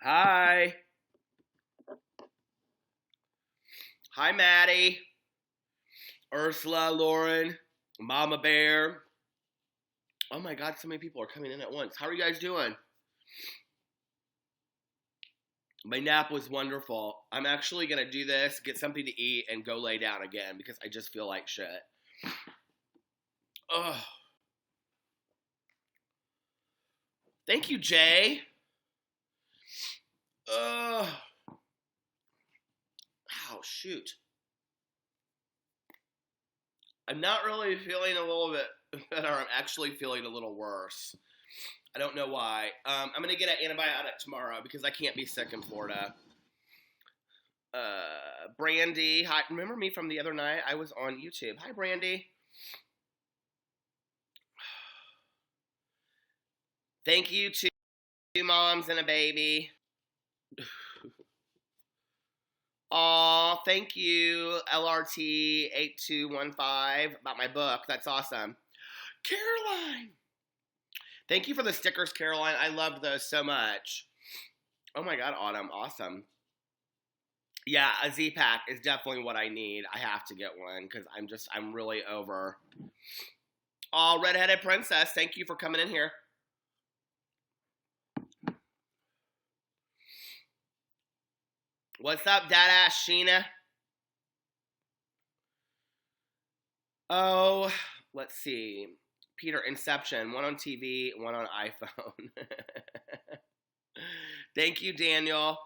Hi. Hi, Maddie. Ursula, Lauren, Mama Bear. Oh my God, so many people are coming in at once. How are you guys doing? My nap was wonderful. I'm actually going to do this, get something to eat, and go lay down again because I just feel like shit. Ugh. Thank you, Jay. Ugh. Oh, shoot. I'm not really feeling a little bit better. I'm actually feeling a little worse. I don't know why. I'm going to get an antibiotic tomorrow because I can't be sick in Florida. Brandy. Hi, remember me from the other night? I was on YouTube. Hi, Brandy. Thank you to two moms and a baby. Aw, thank you, LRT8215, about my book. That's awesome. Caroline! Thank you for the stickers, Caroline. I loved those so much. Oh my God, Autumn. Awesome. Yeah, a Z-Pack is definitely what I need. I have to get one because I'm really over. Oh, Redheaded Princess, thank you for coming in here. What's up, Dadass Sheena? Oh, let's see. Peter, Inception, one on TV, one on iPhone. Thank you, Daniel.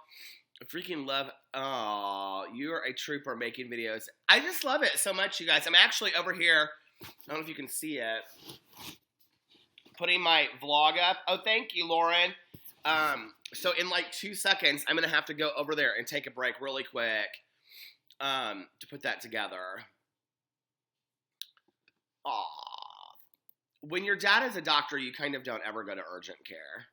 I freaking love. Oh, you're a trooper making videos. I just love it so much, you guys. I'm actually over here. I don't know if you can see it. Putting my vlog up. Oh, thank you, Lauren. So in like 2 seconds, I'm gonna have to go over there and take a break really quick to put that together. Aw. When your dad is a doctor, you kind of don't ever go to urgent care.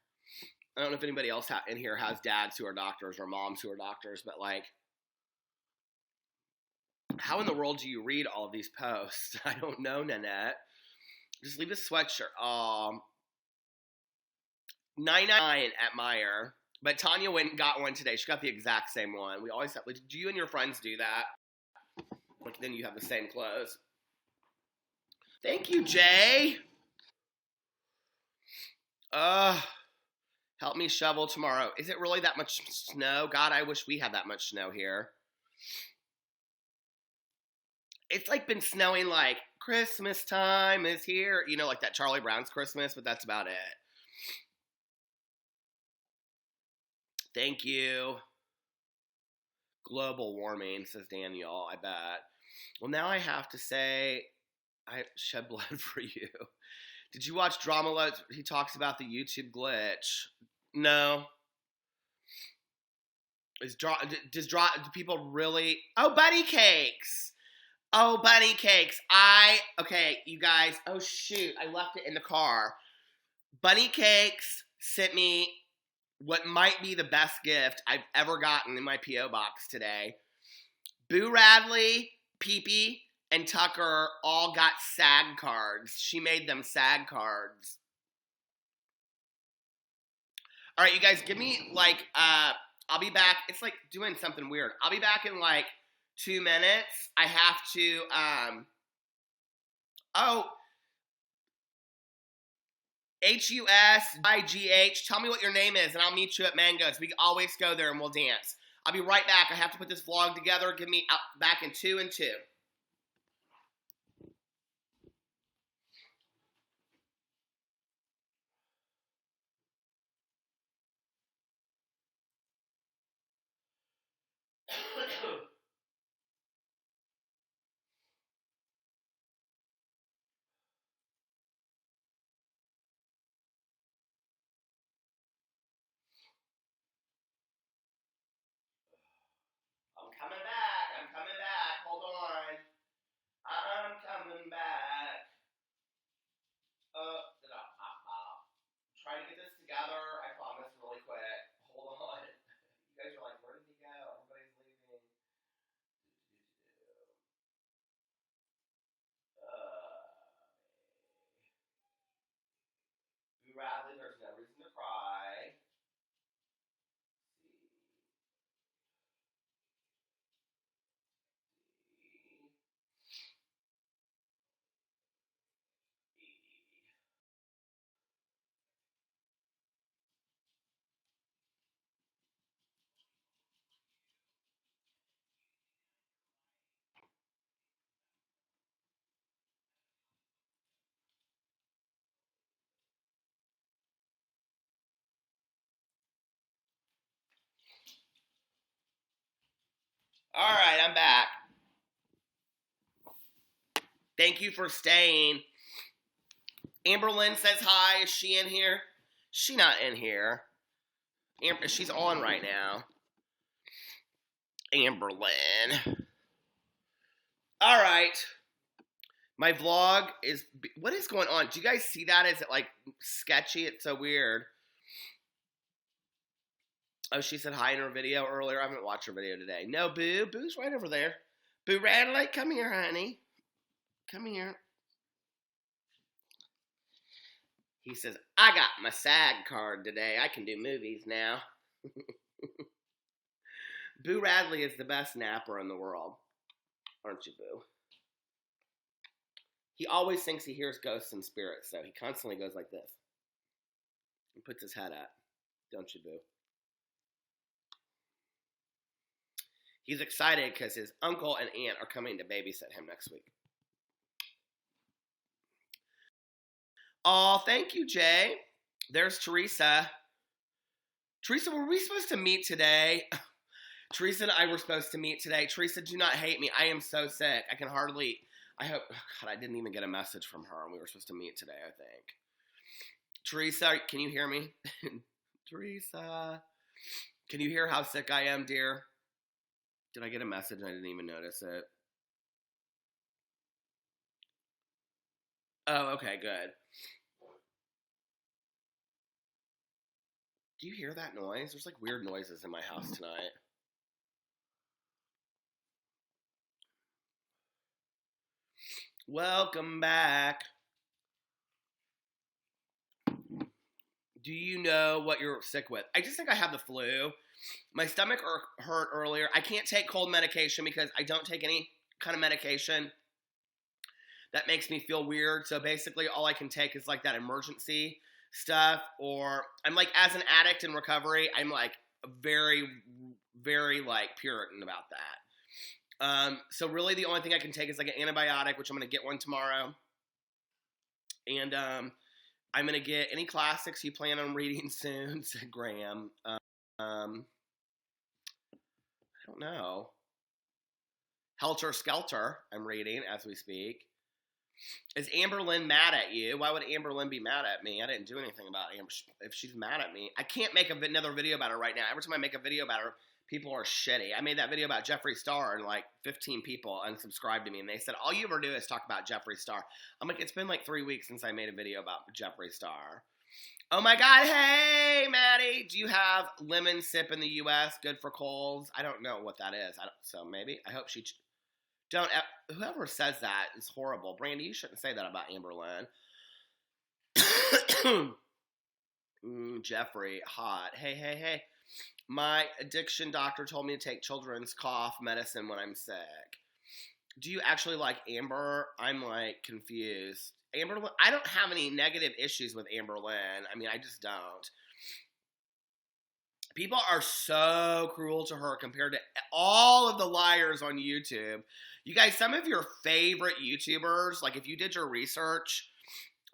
I don't know if anybody else in here has dads who are doctors or moms who are doctors, but like, how in the world do you read all of these posts? I don't know, Nanette. Just leave the sweatshirt. 9.99 at Meyer. But Tanya went and got one today. She got the exact same one. We always have, like, do you and your friends do that? Like, then you have the same clothes. Thank you, Jay. Help me shovel tomorrow. Is it really that much snow? God, I wish we had that much snow here. It's like been snowing like Christmas time is here. You know, like that Charlie Brown's Christmas, but that's about it. Thank you. Global warming, says Daniel, I bet. Well, now I have to say, I shed blood for you. Did you watch Drama Loads? He talks about the YouTube glitch. No. Do people really? Oh, bunny cakes. Oh, bunny cakes. Okay, you guys. Oh, shoot. I left it in the car. Bunny cakes sent me what might be the best gift I've ever gotten in my P.O. box today. Boo Radley, Pee-Pee, and Tucker all got SAG cards. She made them SAG cards. All right, you guys, give me like, I'll be back. It's like doing something weird. I'll be back in like 2 minutes. I have to, HUSIGH, tell me what your name is, and I'll meet you at Mango's. We always go there and we'll dance. I'll be right back. I have to put this vlog together. Give me back in 2 and 2. I'm coming back. Hold on. All right, I'm back. Thank you for staying. Amber Lynn says hi. Is she in here? She's not in here. She's on right now. Amber Lynn. All right. My vlog is... What is going on? Do you guys see that? Is it, like, sketchy? It's so weird. Oh, she said hi in her video earlier. I haven't watched her video today. No, Boo. Boo's right over there. Boo Radley, come here, honey. Come here. He says, I got my SAG card today. I can do movies now. Boo Radley is the best napper in the world. Aren't you, Boo? He always thinks he hears ghosts and spirits, so he constantly goes like this. He puts his head up. Don't you, Boo? He's excited because his uncle and aunt are coming to babysit him next week. Oh, thank you, Jay. There's Teresa. Teresa, were we supposed to meet today? Teresa and I were supposed to meet today. Teresa, do not hate me. I am so sick. I can hardly... I hope... Oh God, I didn't even get a message from her, and we were supposed to meet today, I think. Teresa, can you hear me? Teresa. Can you hear how sick I am, dear? Did I get a message and I didn't even notice it? Oh, okay, good. Do you hear that noise? There's like weird noises in my house tonight. Welcome back. Do you know what you're sick with? I just think I have the flu. My stomach hurt earlier. I can't take cold medication because I don't take any kind of medication that makes me feel weird. So basically all I can take is like that emergency stuff, or I'm like, as an addict in recovery, I'm like very, very like Puritan about that. So really the only thing I can take is like an antibiotic, which I'm going to get one tomorrow. And I'm going to get any classics you plan on reading soon, said Graham. I don't know. Helter Skelter, I'm reading as we speak. Is Amber Lynn mad at you? Why would Amber Lynn be mad at me? I didn't do anything about Amber. If she's mad at me, I can't make another video about her right now. Every time I make a video about her, people are shitty. I made that video about Jeffree Star and like 15 people unsubscribed to me, and they said, all you ever do is talk about Jeffree Star. I'm like, it's been like 3 weeks since I made a video about Jeffree Star. Oh my God, hey, Maddie, do you have lemon sip in the U.S. good for colds? I don't know what that is. So maybe. I hope she... Don't... Whoever says that is horrible. Brandy, you shouldn't say that about Amber Lynn. Jeffrey, hot. Hey. My addiction doctor told me to take children's cough medicine when I'm sick. Do you actually like Amber? I'm like confused. Amber Lynn, I don't have any negative issues with Amber Lynn. I mean, I just don't. People are so cruel to her compared to all of the liars on YouTube. You guys, some of your favorite YouTubers, like if you did your research,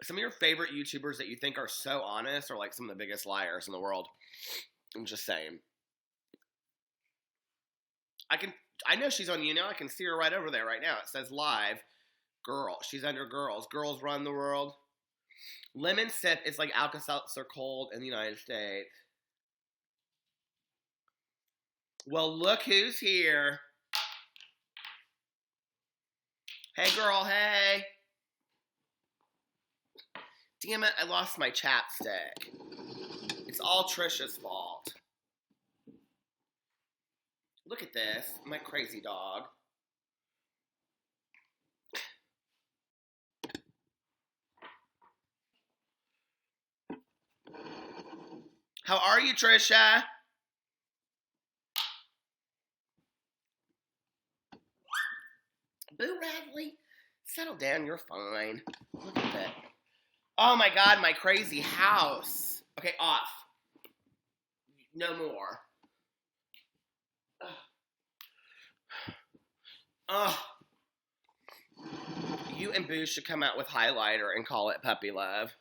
some of your favorite YouTubers that you think are so honest are like some of the biggest liars in the world. I'm just saying. I know she's on I can see her right over there right now. It says live. Girl. She's under girls. Girls run the world. Lemon sip is like Alka-Seltzer cold in the United States. Well, look who's here. Hey, girl, hey. Damn it, I lost my chapstick. It's all Trisha's fault. Look at this, my crazy dog. How are you, Trisha? Boo Radley, settle down, you're fine. Look at that. Oh my God, my crazy house. Okay, off. No more. Ugh. You and Boo should come out with highlighter and call it puppy love.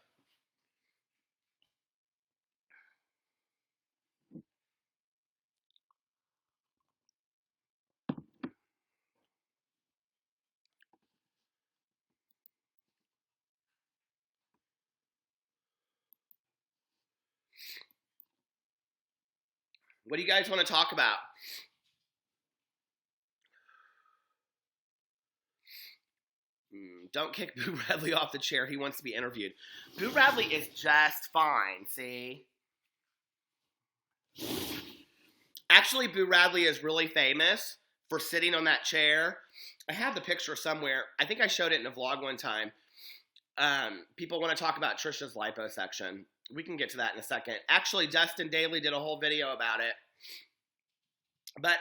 What do you guys want to talk about? Don't kick Boo Radley off the chair. He wants to be interviewed. Boo Radley is just fine, see? Actually, Boo Radley is really famous for sitting on that chair. I have the picture somewhere. I think I showed it in a vlog one time. People want to talk about Trisha's liposuction. We can get to that in a second. Actually, Dustin Daly did a whole video about it. But,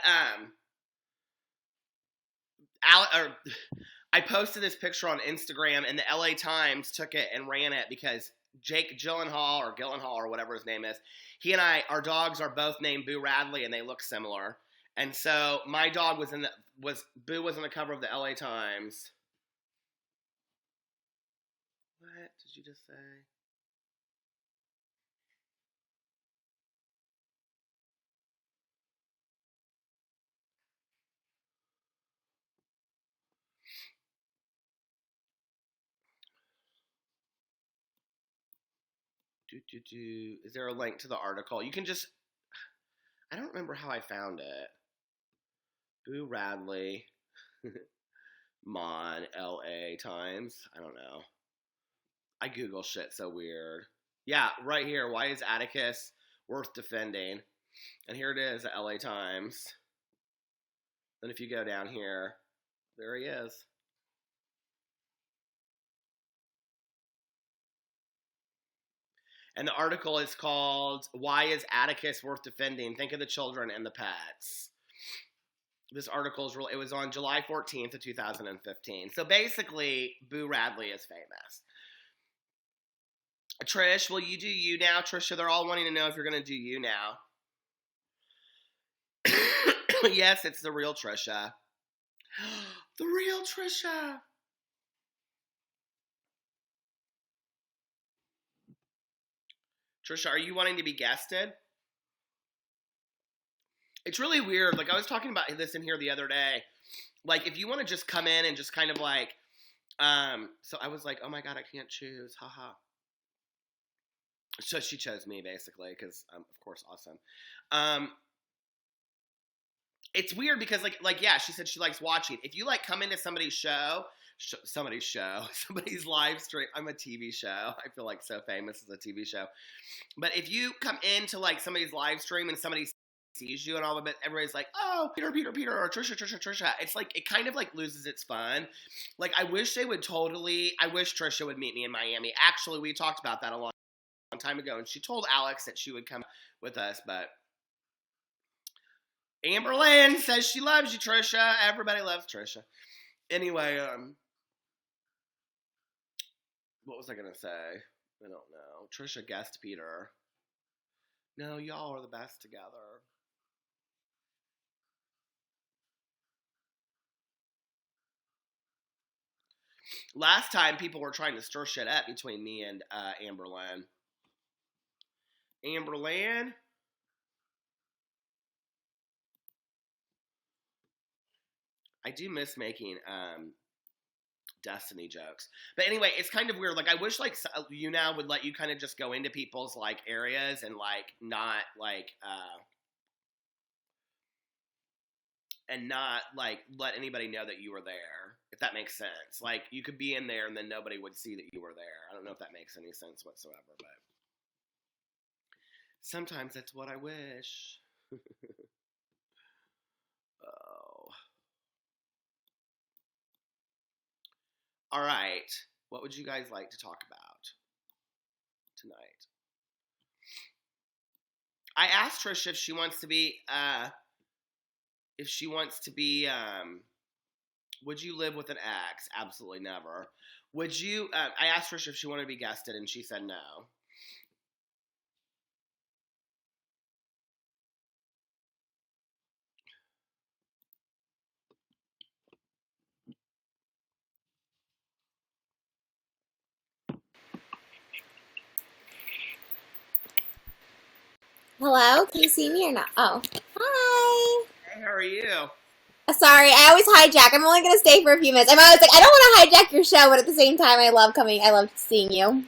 I posted this picture on Instagram, and the LA Times took it and ran it because Jake Gyllenhaal or whatever his name is, he and our dogs are both named Boo Radley, and they look similar. And so my dog Boo was on the cover of the LA Times. What did you just say? Is there a link to the article? You can just, I don't remember how I found it. Boo Radley, Monn, LA Times. I don't know. I Google shit so weird. Yeah, right here. Why is Atticus worth defending? And here it is, the LA Times. Then if you go down here, there he is. And the article is called, Why is Atticus Worth Defending? Think of the children and the pets. This article is it was on July 14th of 2015. So basically, Boo Radley is famous. Trish, will you do you now? Trisha, they're all wanting to know if you're going to do you now. Yes, it's the real Trisha. The real Trisha. Trisha, are you wanting to be guested? It's really weird. Like, I was talking about this in here the other day. Like, if you want to just come in and just kind of like, so I was like, oh my God, I can't choose. Haha. So she chose me, basically, because I'm, of course, awesome. It's weird because, like, yeah, she said she likes watching. If you, like, come into somebody's live stream. I'm a TV show. I feel like so famous as a TV show. But if you come into, like, somebody's live stream and somebody sees you and all of it, everybody's like, oh, Peter, or Trisha. It's like, it kind of, like, loses its fun. Like, I wish Trisha would meet me in Miami. Actually, we talked about that a long time ago, and she told Alex that she would come with us, but Amber Lynn says she loves you, Trisha. Everybody loves Trisha. Anyway, what was I going to say? I don't know. Trisha guessed Peter. No, y'all are the best together. Last time, people were trying to stir shit up between me and Amber Lynn. Amber Lynn? I do miss making Destiny jokes. But anyway, it's kind of weird. Like, I wish, like, you now would let you kind of just go into people's, like, areas and, like, not, like, let anybody know that you were there, if that makes sense. Like, you could be in there and then nobody would see that you were there. I don't know if that makes any sense whatsoever, but sometimes that's what I wish. Oh. All right. What would you guys like to talk about tonight? I asked Trisha if she wants to be, would you live with an ex? Absolutely never. Would you, I asked Trisha if she wanted to be guested, and she said no. Hello? Can you see me or not? Oh. Hi. Hey, how are you? Sorry, I always hijack. I'm only going to stay for a few minutes. I'm always like, I don't want to hijack your show, but at the same time, I love seeing you.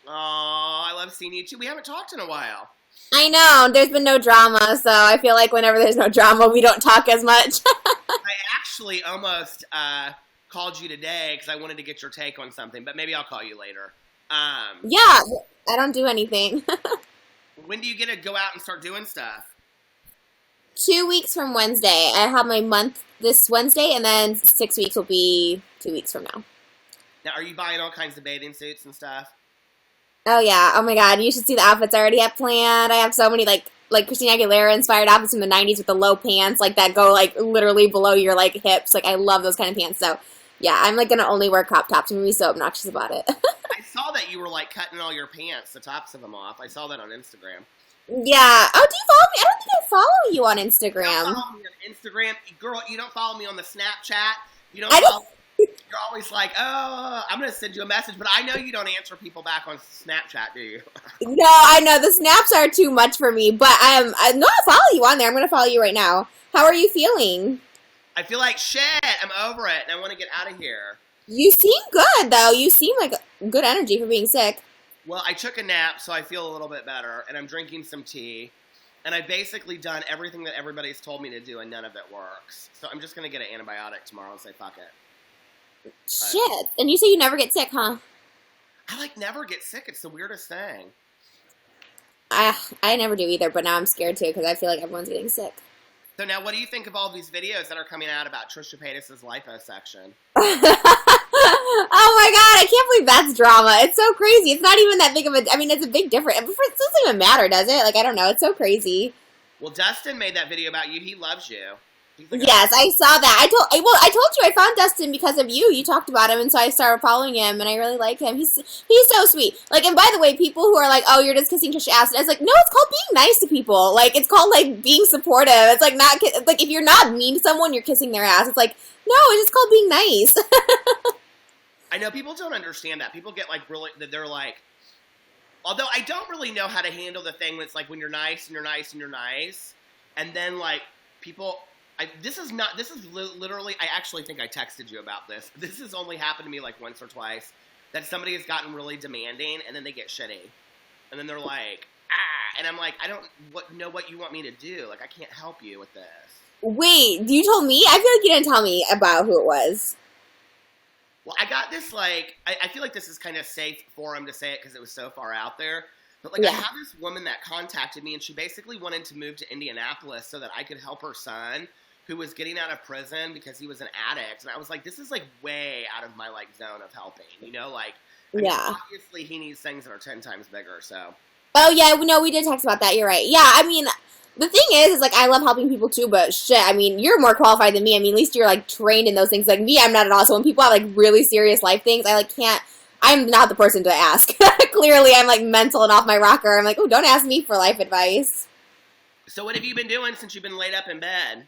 Oh, I love seeing you too. We haven't talked in a while. I know, there's been no drama, so I feel like whenever there's no drama, we don't talk as much. I actually almost called you today because I wanted to get your take on something, but maybe I'll call you later. Yeah, I don't do anything. When do you get to go out and start doing stuff? 2 weeks from Wednesday. I have my month this Wednesday, and then 6 weeks will be 2 weeks from now. Now, are you buying all kinds of bathing suits and stuff? Oh yeah. Oh my God. You should see the outfits I already have planned. I have so many like Christina Aguilera inspired outfits from the 90s with the low pants like that go like literally below your like hips. Like I love those kind of pants. So yeah, I'm like gonna only wear crop tops. I'm gonna be so obnoxious about it. I saw that you were like cutting all your pants, the tops of them off. I saw that on Instagram. Yeah. Oh, do you follow me? I don't think I follow you on You don't Instagram. follow me on Instagram, girl. You don't follow me on the Snapchat. You don't I follow. don't. You're always like, oh, I'm gonna send you a message, but I know you don't answer people back on Snapchat, do you? No, I know the snaps are too much for me, but I no, I follow you on there. I'm gonna follow you right now. How are you feeling? I feel like shit. I'm over it, and I want to get out of here. You seem good though. You seem like good energy for being sick. Well, I took a nap, so I feel a little bit better, and I'm drinking some tea, and I've basically done everything that everybody's told me to do, and none of it works. So I'm just gonna get an antibiotic tomorrow and say fuck it. Shit. And you say you never get sick, huh? I like never get sick. It's the weirdest thing. I never do either, but now I'm scared too because I feel like everyone's getting sick. So now, what do you think of all these videos that are coming out about Trisha Paytas' liposuction? Oh my God, I can't believe that's drama. It's so crazy. It's not even that big of a, I mean, it's a big difference. It doesn't even matter, does it? Like, I don't know. It's so crazy. Well, Dustin made that video about you. He loves you. He's like, Yes, I saw that. I told you I found Dustin because of you. You talked about him, and so I started following him, and I really like him. He's so sweet. Like, and by the way, people who are like, "Oh, you're just kissing Trisha ass," I was like, no, it's called being nice to people. Like, it's called like being supportive. It's like not like if you're not mean to someone, you're kissing their ass. It's like no, it's just called being nice. I know people don't understand that. People get like really, they're like, although I don't really know how to handle the thing when it's like when you're nice and you're nice and you're nice, and then like people. This is literally, I actually think I texted you about this. This has only happened to me like once or twice, that somebody has gotten really demanding and then they get shitty. And then they're like, and I'm like, I don't know what you want me to do. Like, I can't help you with this. Wait, you told me? I feel like you didn't tell me about who it was. Well, I got this like, I feel like this is kind of safe forum to say it because it was so far out there. But like, Yeah. I have this woman that contacted me and she basically wanted to move to Indianapolis so that I could help her son, who was getting out of prison because he was an addict. And I was like, this is like way out of my like zone of helping, you know? Like, I mean, Yeah. obviously he needs things that are 10 times bigger, so. Oh yeah, no, we did text about that. You're right. Yeah, I mean, the thing is like I love helping people too, but shit, I mean, you're more qualified than me. I mean, at least you're like trained in those things. Like me, I'm not at all. So when people have like really serious life things, I like can't. I'm not the person to ask. Clearly, I'm like mental and off my rocker. I'm like, oh, don't ask me for life advice. So what have you been doing since you've been laid up in bed?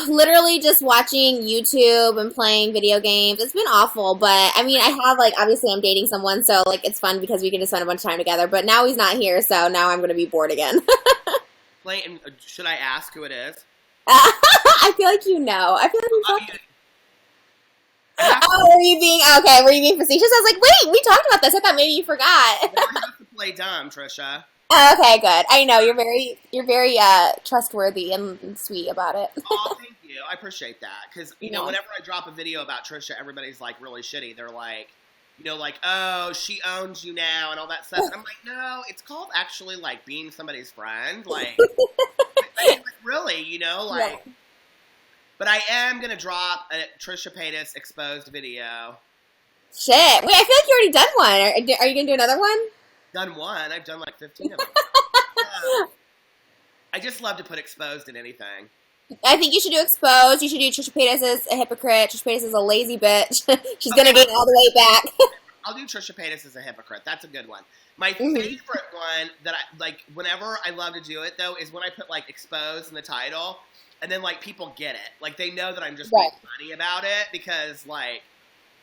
Literally just watching YouTube and playing video games. It's been awful, but I mean, I have like obviously I'm dating someone, so like it's fun because we can just spend a bunch of time together. But now he's not here, so now I'm gonna be bored again. Should I ask who it is? I feel like you know. I feel like we I talked. mean, I have to, Oh, were you being okay? Were you being facetious? I was like, wait, we talked about this. I thought maybe you forgot. I have to play dumb, Trisha. Okay, good. I know you're very trustworthy and sweet about it. Oh, thank you. I appreciate that. Because, you know, Yeah. whenever I drop a video about Trisha, everybody's like really shitty. They're like, you know, like, oh, she owns you now and all that stuff. And I'm like, no, it's called actually like being somebody's friend. Like, like really, you know, like. Yeah. But I am going to drop a Trisha Paytas exposed video. Shit. Wait, I feel like you already done one. Are you gonna do another one? Done one. I've done like 15 of them. I just love to put exposed in anything. I think you should do exposed. You should do Trisha Paytas is a hypocrite. Trisha Paytas is a lazy bitch. She's gonna gain all the weight back. I'll do Trisha Paytas as a hypocrite. That's a good one. My Mhm. favorite one that I like, whenever I love to do it though, is when I put like exposed in the title, and then like people get it. Like they know that I'm just being Right. funny about it because like.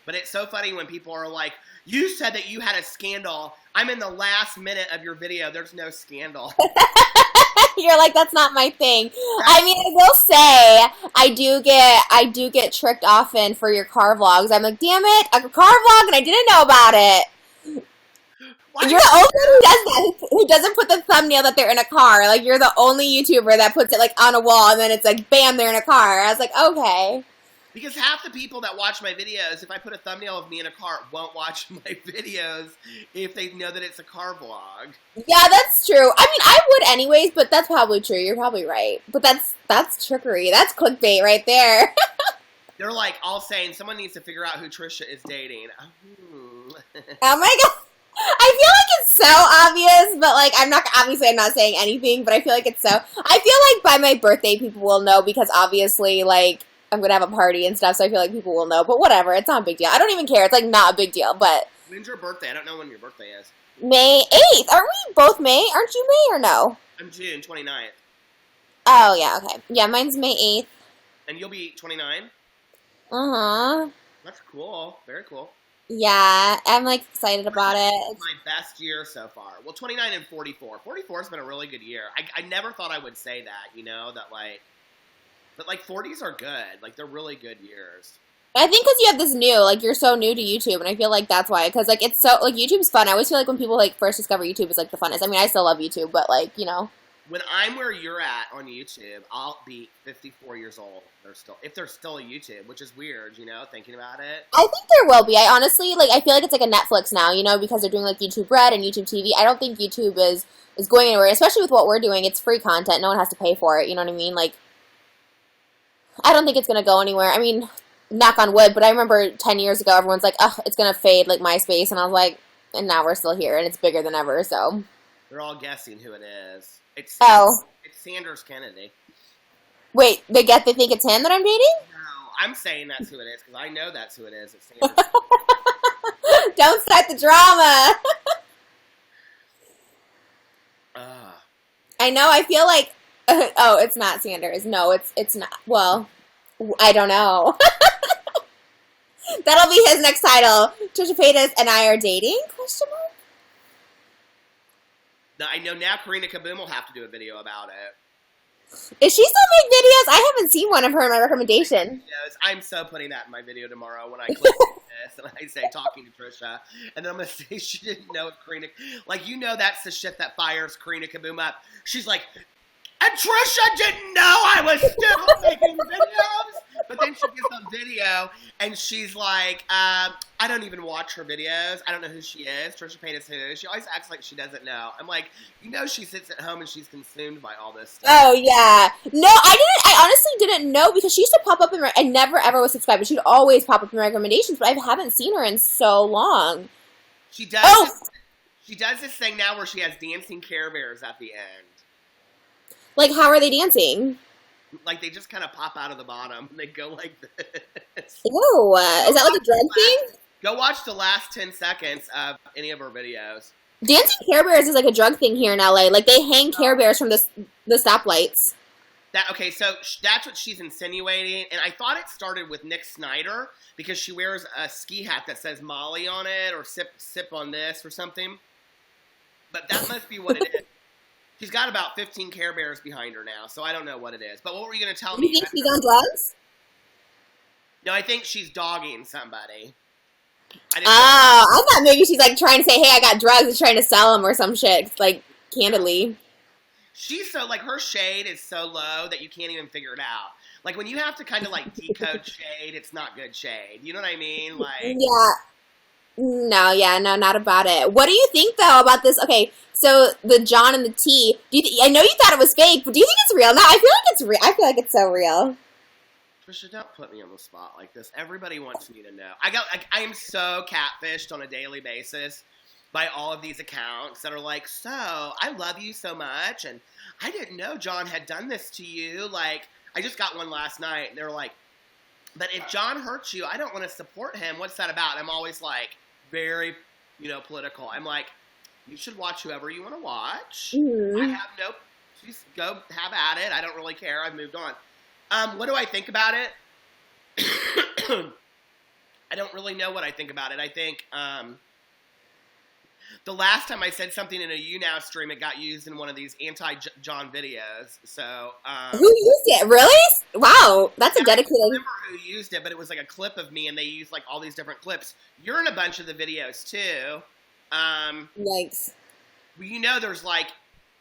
But it's so funny when people are like, "You said that you had a scandal. I'm in the last minute of your video. There's no scandal." You're like, that's not my thing. I mean, I will say, I do get tricked often for your car vlogs. I'm like, damn it, a car vlog, and I didn't know about it. Why You're the only one who does that, who doesn't put the thumbnail that they're in a car. Like, you're the only YouTuber that puts it, like, on a wall, and then it's like, bam, they're in a car. I was like, okay. Because half the people that watch my videos, if I put a thumbnail of me in a car, won't watch my videos if they know that it's a car vlog. Yeah, that's true. I mean, I would anyways, but that's probably true. You're probably right. But that's trickery. That's clickbait right there. They're like all saying someone needs to figure out who Trisha is dating. Oh my god. I feel like it's so obvious, but like I'm not saying anything, but I feel like it's so. I feel like by my birthday people will know because obviously like I'm gonna have a party and stuff, so I feel like people will know. But whatever, it's not a big deal. I don't even care. It's like not a big deal. But when's your birthday? I don't know when your birthday is. May 8th. Aren't we both May? Aren't you May or no? I'm June 29th. Oh yeah, okay. Yeah, mine's May 8th. And you'll be 29? Uh-huh. That's cool. Very cool. Yeah, I'm like excited about it. It's my best year so far. Well, 29 and 44. 44 has been a really good year. I never thought I would say that, you know, that like, but like 40s are good. Like they're really good years. I think because you have this new, like you're so new to YouTube, and I feel like that's why. Because like it's so like YouTube's fun. I always feel like when people like first discover YouTube, it's like the funnest. I mean, I still love YouTube, but like you know. When I'm where you're at on YouTube, I'll be 54 years old. If there's still a YouTube, which is weird, you know, thinking about it. I think there will be. I honestly, like, I feel like it's like a Netflix now, you know, because they're doing like YouTube Red and YouTube TV. I don't think YouTube is going anywhere, especially with what we're doing. It's free content. No one has to pay for it. You know what I mean? Like, I don't think it's going to go anywhere. I mean, knock on wood, but I remember 10 years ago, everyone's like, oh, it's going to fade like MySpace. And I was like, and now we're still here and it's bigger than ever, so. They're all guessing who it is. It's Sanders Kennedy. Wait, they think it's him that I'm dating? No, I'm saying that's who it is because I know that's who it is. It's Sanders. Don't start the drama. I know. I feel like. Oh, it's not Sanders. No, it's not. Well, I don't know. That'll be his next title. Trisha Paytas and I are dating? Question mark. I know now Karina Kaboom will have to do a video about it. Is she still make videos? I haven't seen one of her in my recommendation. Yes, I'm so putting that in my video tomorrow when I click this and I say talking to Trisha. And then I'm going to say she didn't know if Karina... Like, you know that's the shit that fires Karina Kaboom up. She's like, and Trisha didn't know I was still making videos. But then she gets on video and she's like, I don't even watch her videos. I don't know who she is. Trisha Paytas who? She always acts like she doesn't know. I'm like, you know she sits at home and she's consumed by all this stuff. Oh, yeah. No, I honestly didn't know because she used to pop up in I never ever was subscribed, but she'd always pop up in recommendations, but I haven't seen her in so long. She does this thing now where she has dancing Care Bears at the end. Like, how are they dancing? Like, they just kind of pop out of the bottom and they go like this. Ew, is that like a drug thing? Go watch the last 10 seconds of any of her videos. Dancing Care Bears is like a drug thing here in LA. Like, they hang Care Bears from the stoplights. Okay, so that's what she's insinuating. And I thought it started with Nick Snyder because she wears a ski hat that says Molly on it or sip on this or something. But that must be what it is. She's got about 15 Care Bears behind her now, so I don't know what it is. But what were you going to tell me? You think she's on drugs? No, I think she's dogging somebody. I thought maybe she's like trying to say, hey, I got drugs and trying to sell them or some shit, like, candidly. She's so, like, her shade is so low that you can't even figure it out. Like, when you have to kind of, like, decode shade, it's not good shade. You know what I mean? Like, yeah. No, not about it. What do you think, though, about this? Okay, so the John and the T, I know you thought it was fake, but do you think it's real? No, I feel like it's real. I feel like it's so real. Trisha, don't put me on the spot like this. Everybody wants me to know. I am so catfished on a daily basis by all of these accounts that are like, so, I love you so much, and I didn't know John had done this to you. Like, I just got one last night, and they were like, but if John hurts you, I don't want to support him. What's that about? I'm always like, very, political. I'm like, you should watch whoever you want to watch. Mm-hmm. I have just go have at it. I don't really care. I've moved on. What do I think about it? I don't really know what I think about it. I think the last time I said something in a YouNow stream, it got used in one of these anti-John videos. So who used it? Really? Wow, that's a dedicated. I don't remember who used it, but it was like a clip of me, and they used like all these different clips. You're in a bunch of the videos too. Yikes. You know, there's like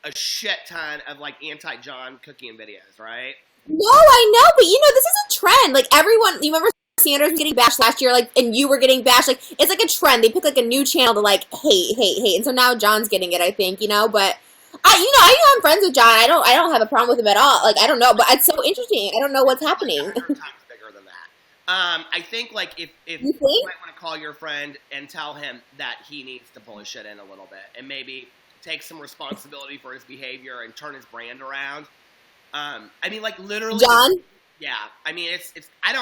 a shit ton of like anti-John cooking videos, right? No, I know, but this is a trend. Like everyone, you remember Sanders was getting bashed last year, like, and you were getting bashed. Like, it's like a trend. They pick like a new channel to like hate, and so now John's getting it. I think, but I I'm friends with John. I don't have a problem with him at all. Like, I don't know, but it's so interesting. I don't know what's happening. 100 times bigger than that. I think like if you might want to call your friend and tell him that he needs to pull his shit in a little bit and maybe take some responsibility for his behavior and turn his brand around. I mean, like literally, John. Yeah, I mean, it's. I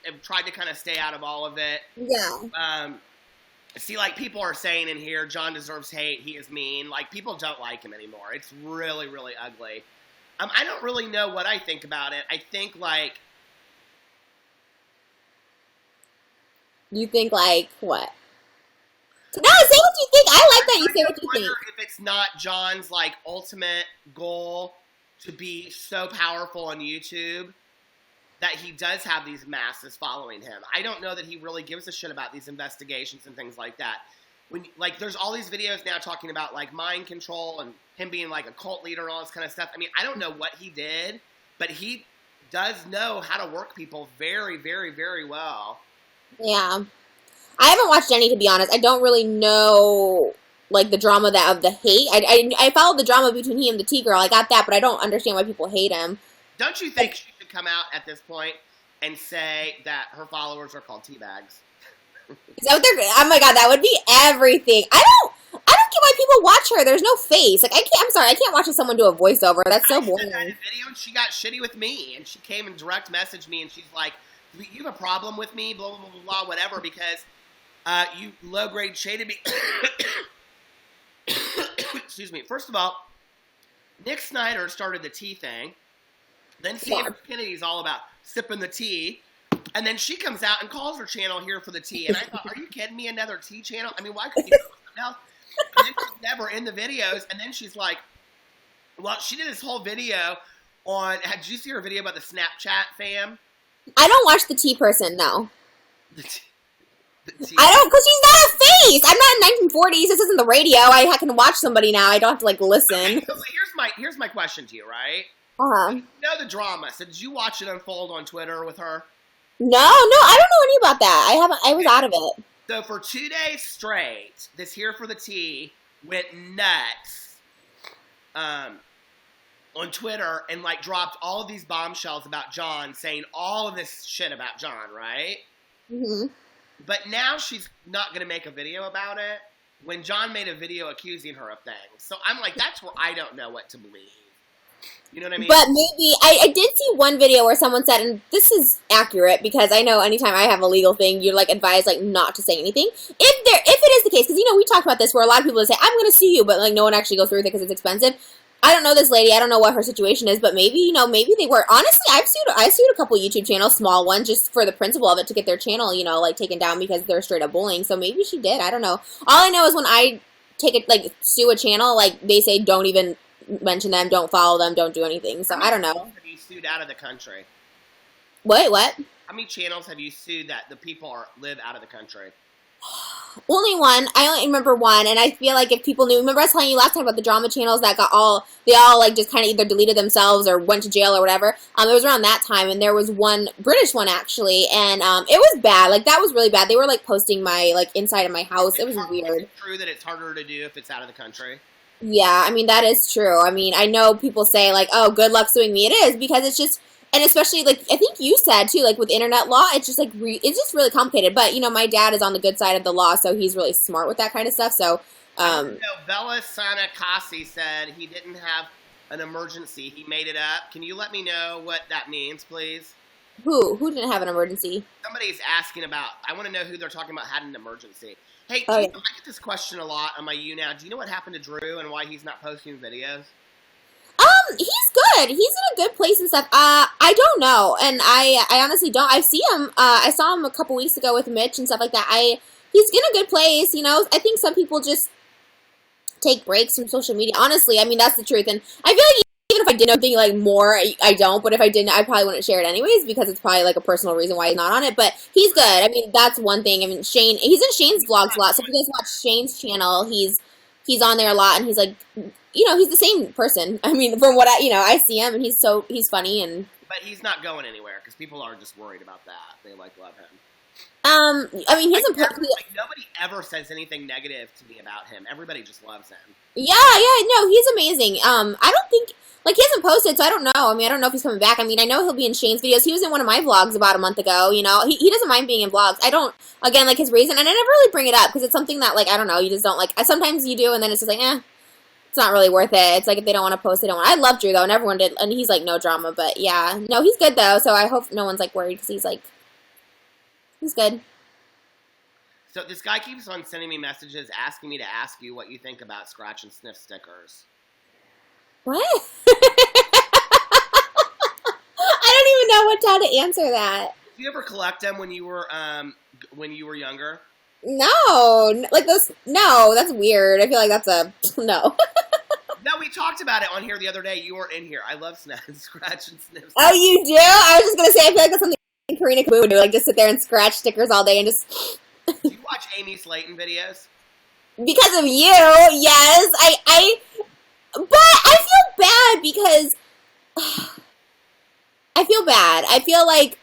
have tried to kind of stay out of all of it. Yeah. See, like people are saying in here, John deserves hate. He is mean. Like people don't like him anymore. It's really, really ugly. I don't really know what I think about it. I think like. You think like what? No, say what you think. I like that you say what you think. If it's not John's like ultimate goal to be so powerful on YouTube that he does have these masses following him. I don't know that he really gives a shit about these investigations and things like that. When like there's all these videos now talking about like mind control and him being like a cult leader and all this kind of stuff. I mean, I don't know what he did, but he does know how to work people very, very, very well. Yeah. I haven't watched any, to be honest. I don't really know like the drama of the hate. I followed the drama between he and the T girl. I got that, but I don't understand why people hate him. Don't you think she should come out at this point and say that her followers are called teabags? Is that what they're? Oh my god, that would be everything. I don't get why people watch her. There's no face. Like I'm sorry, I can't watch someone do a voiceover. That's so boring. I sent that video and she got shitty with me, and she came and direct messaged me, and she's like, "You have a problem with me, blah blah blah blah, whatever, because you low grade shaded me." Excuse me. First of all, Nick Snyder started the tea thing. Then Sam Kennedy's all about sipping the tea. And then she comes out and calls her channel Here for the Tea. And I thought, are you kidding me? Another tea channel? I mean, why couldn't you do something else? And then she's never in the videos. And then she's like, well, she did this whole video on, did you see her video about the Snapchat fam? I don't watch the tea person, no. The tea. I don't, because she's not a face. I'm not in 1940s. This isn't the radio. I can watch somebody now. I don't have to, like, listen. Okay, so here's my question to you, right? Uh-huh. You know the drama. So did you watch it unfold on Twitter with her? No, I don't know any about that. I was out of it. So for 2 days straight, this Here for the Tea went nuts on Twitter and like dropped all of these bombshells about John, saying all of this shit about John, right? Mm-hmm. But now she's not going to make a video about it when John made a video accusing her of things. So I'm like, that's where I don't know what to believe. You know what I mean? But maybe, I did see one video where someone said, and this is accurate because I know anytime I have a legal thing, you're like advised like not to say anything. If it is the case, because we talked about this where a lot of people say, I'm going to sue you, but like no one actually goes through with it because it's expensive. I don't know this lady. I don't know what her situation is, but maybe, maybe they were. Honestly, I sued a couple YouTube channels, small ones, just for the principle of it to get their channel, like taken down because they're straight up bullying. So maybe she did. I don't know. All I know is when I take it, like sue a channel, like they say don't even mention them, don't follow them, don't do anything. So I don't know. Have you sued out of the country? What? How many channels have you sued that the people live out of the country? Only one. I only remember one, and I feel like if people knew, remember I was telling you last time about the drama channels that they all like just kind of either deleted themselves or went to jail or whatever. It was around that time, and there was one British one actually, and it was bad. Like that was really bad. They were like posting my like inside of my house. It was weird. Is it true that it's harder to do if it's out of the country? Yeah, I mean that is true. I mean I know people say like, oh, good luck suing me. It is because it's just. And especially, like, I think you said, too, like, with internet law, it's just, like, it's just really complicated. But, my dad is on the good side of the law, so he's really smart with that kind of stuff. So, Bella Sanakasi said he didn't have an emergency. He made it up. Can you let me know what that means, please? Who? Who didn't have an emergency? Somebody's asking about, I want to know who they're talking about had an emergency. Hey, I get this question a lot on my now. Do you know what happened to Drew and why he's not posting videos? He's good. He's in a good place and stuff. I don't know, and I honestly don't. I see him. I saw him a couple weeks ago with Mitch and stuff like that. He's in a good place. I think some people just take breaks from social media. Honestly, I mean that's the truth, and I feel like even if I did know anything like more, I don't. But if I didn't, I probably wouldn't share it anyways because it's probably like a personal reason why he's not on it. But he's good. I mean, that's one thing. I mean, Shane, he's in Shane's vlogs a lot. So if you guys watch Shane's channel, he's on there a lot, and he's like, he's the same person. I mean, from what I see him, and he's funny and. But he's not going anywhere because people are just worried about that. They love him. I mean, he hasn't nobody ever says anything negative to me about him. Everybody just loves him. Yeah, no, he's amazing. I don't think, he hasn't posted, so I don't know. I mean, I don't know if he's coming back. I mean, I know he'll be in Shane's videos. He was in one of my vlogs about a month ago, he doesn't mind being in vlogs. I don't, again, his reason, and I never really bring it up, because it's something that, I don't know, you just don't, sometimes you do, and then it's just it's not really worth it. It's if they don't want to post, they don't want. I love Drew, though, and everyone did, and he's, no drama, but, yeah. No, he's good, though, so I hope no one's, worried, because he's good. So this guy keeps on sending me messages asking me to ask you what you think about scratch and sniff stickers. What? I don't even know how to answer that. Did you ever collect them when you were younger? No, no, that's weird. I feel like that's no. No, we talked about it on here the other day. You weren't in here. I love scratch and sniff. Oh, you do? I was just gonna say, I feel like that's something Karina Kaboom would do, just sit there and scratch stickers all day and just. Do you watch Amy Slayton videos? Because of you, yes. But I feel bad because I feel bad. I feel like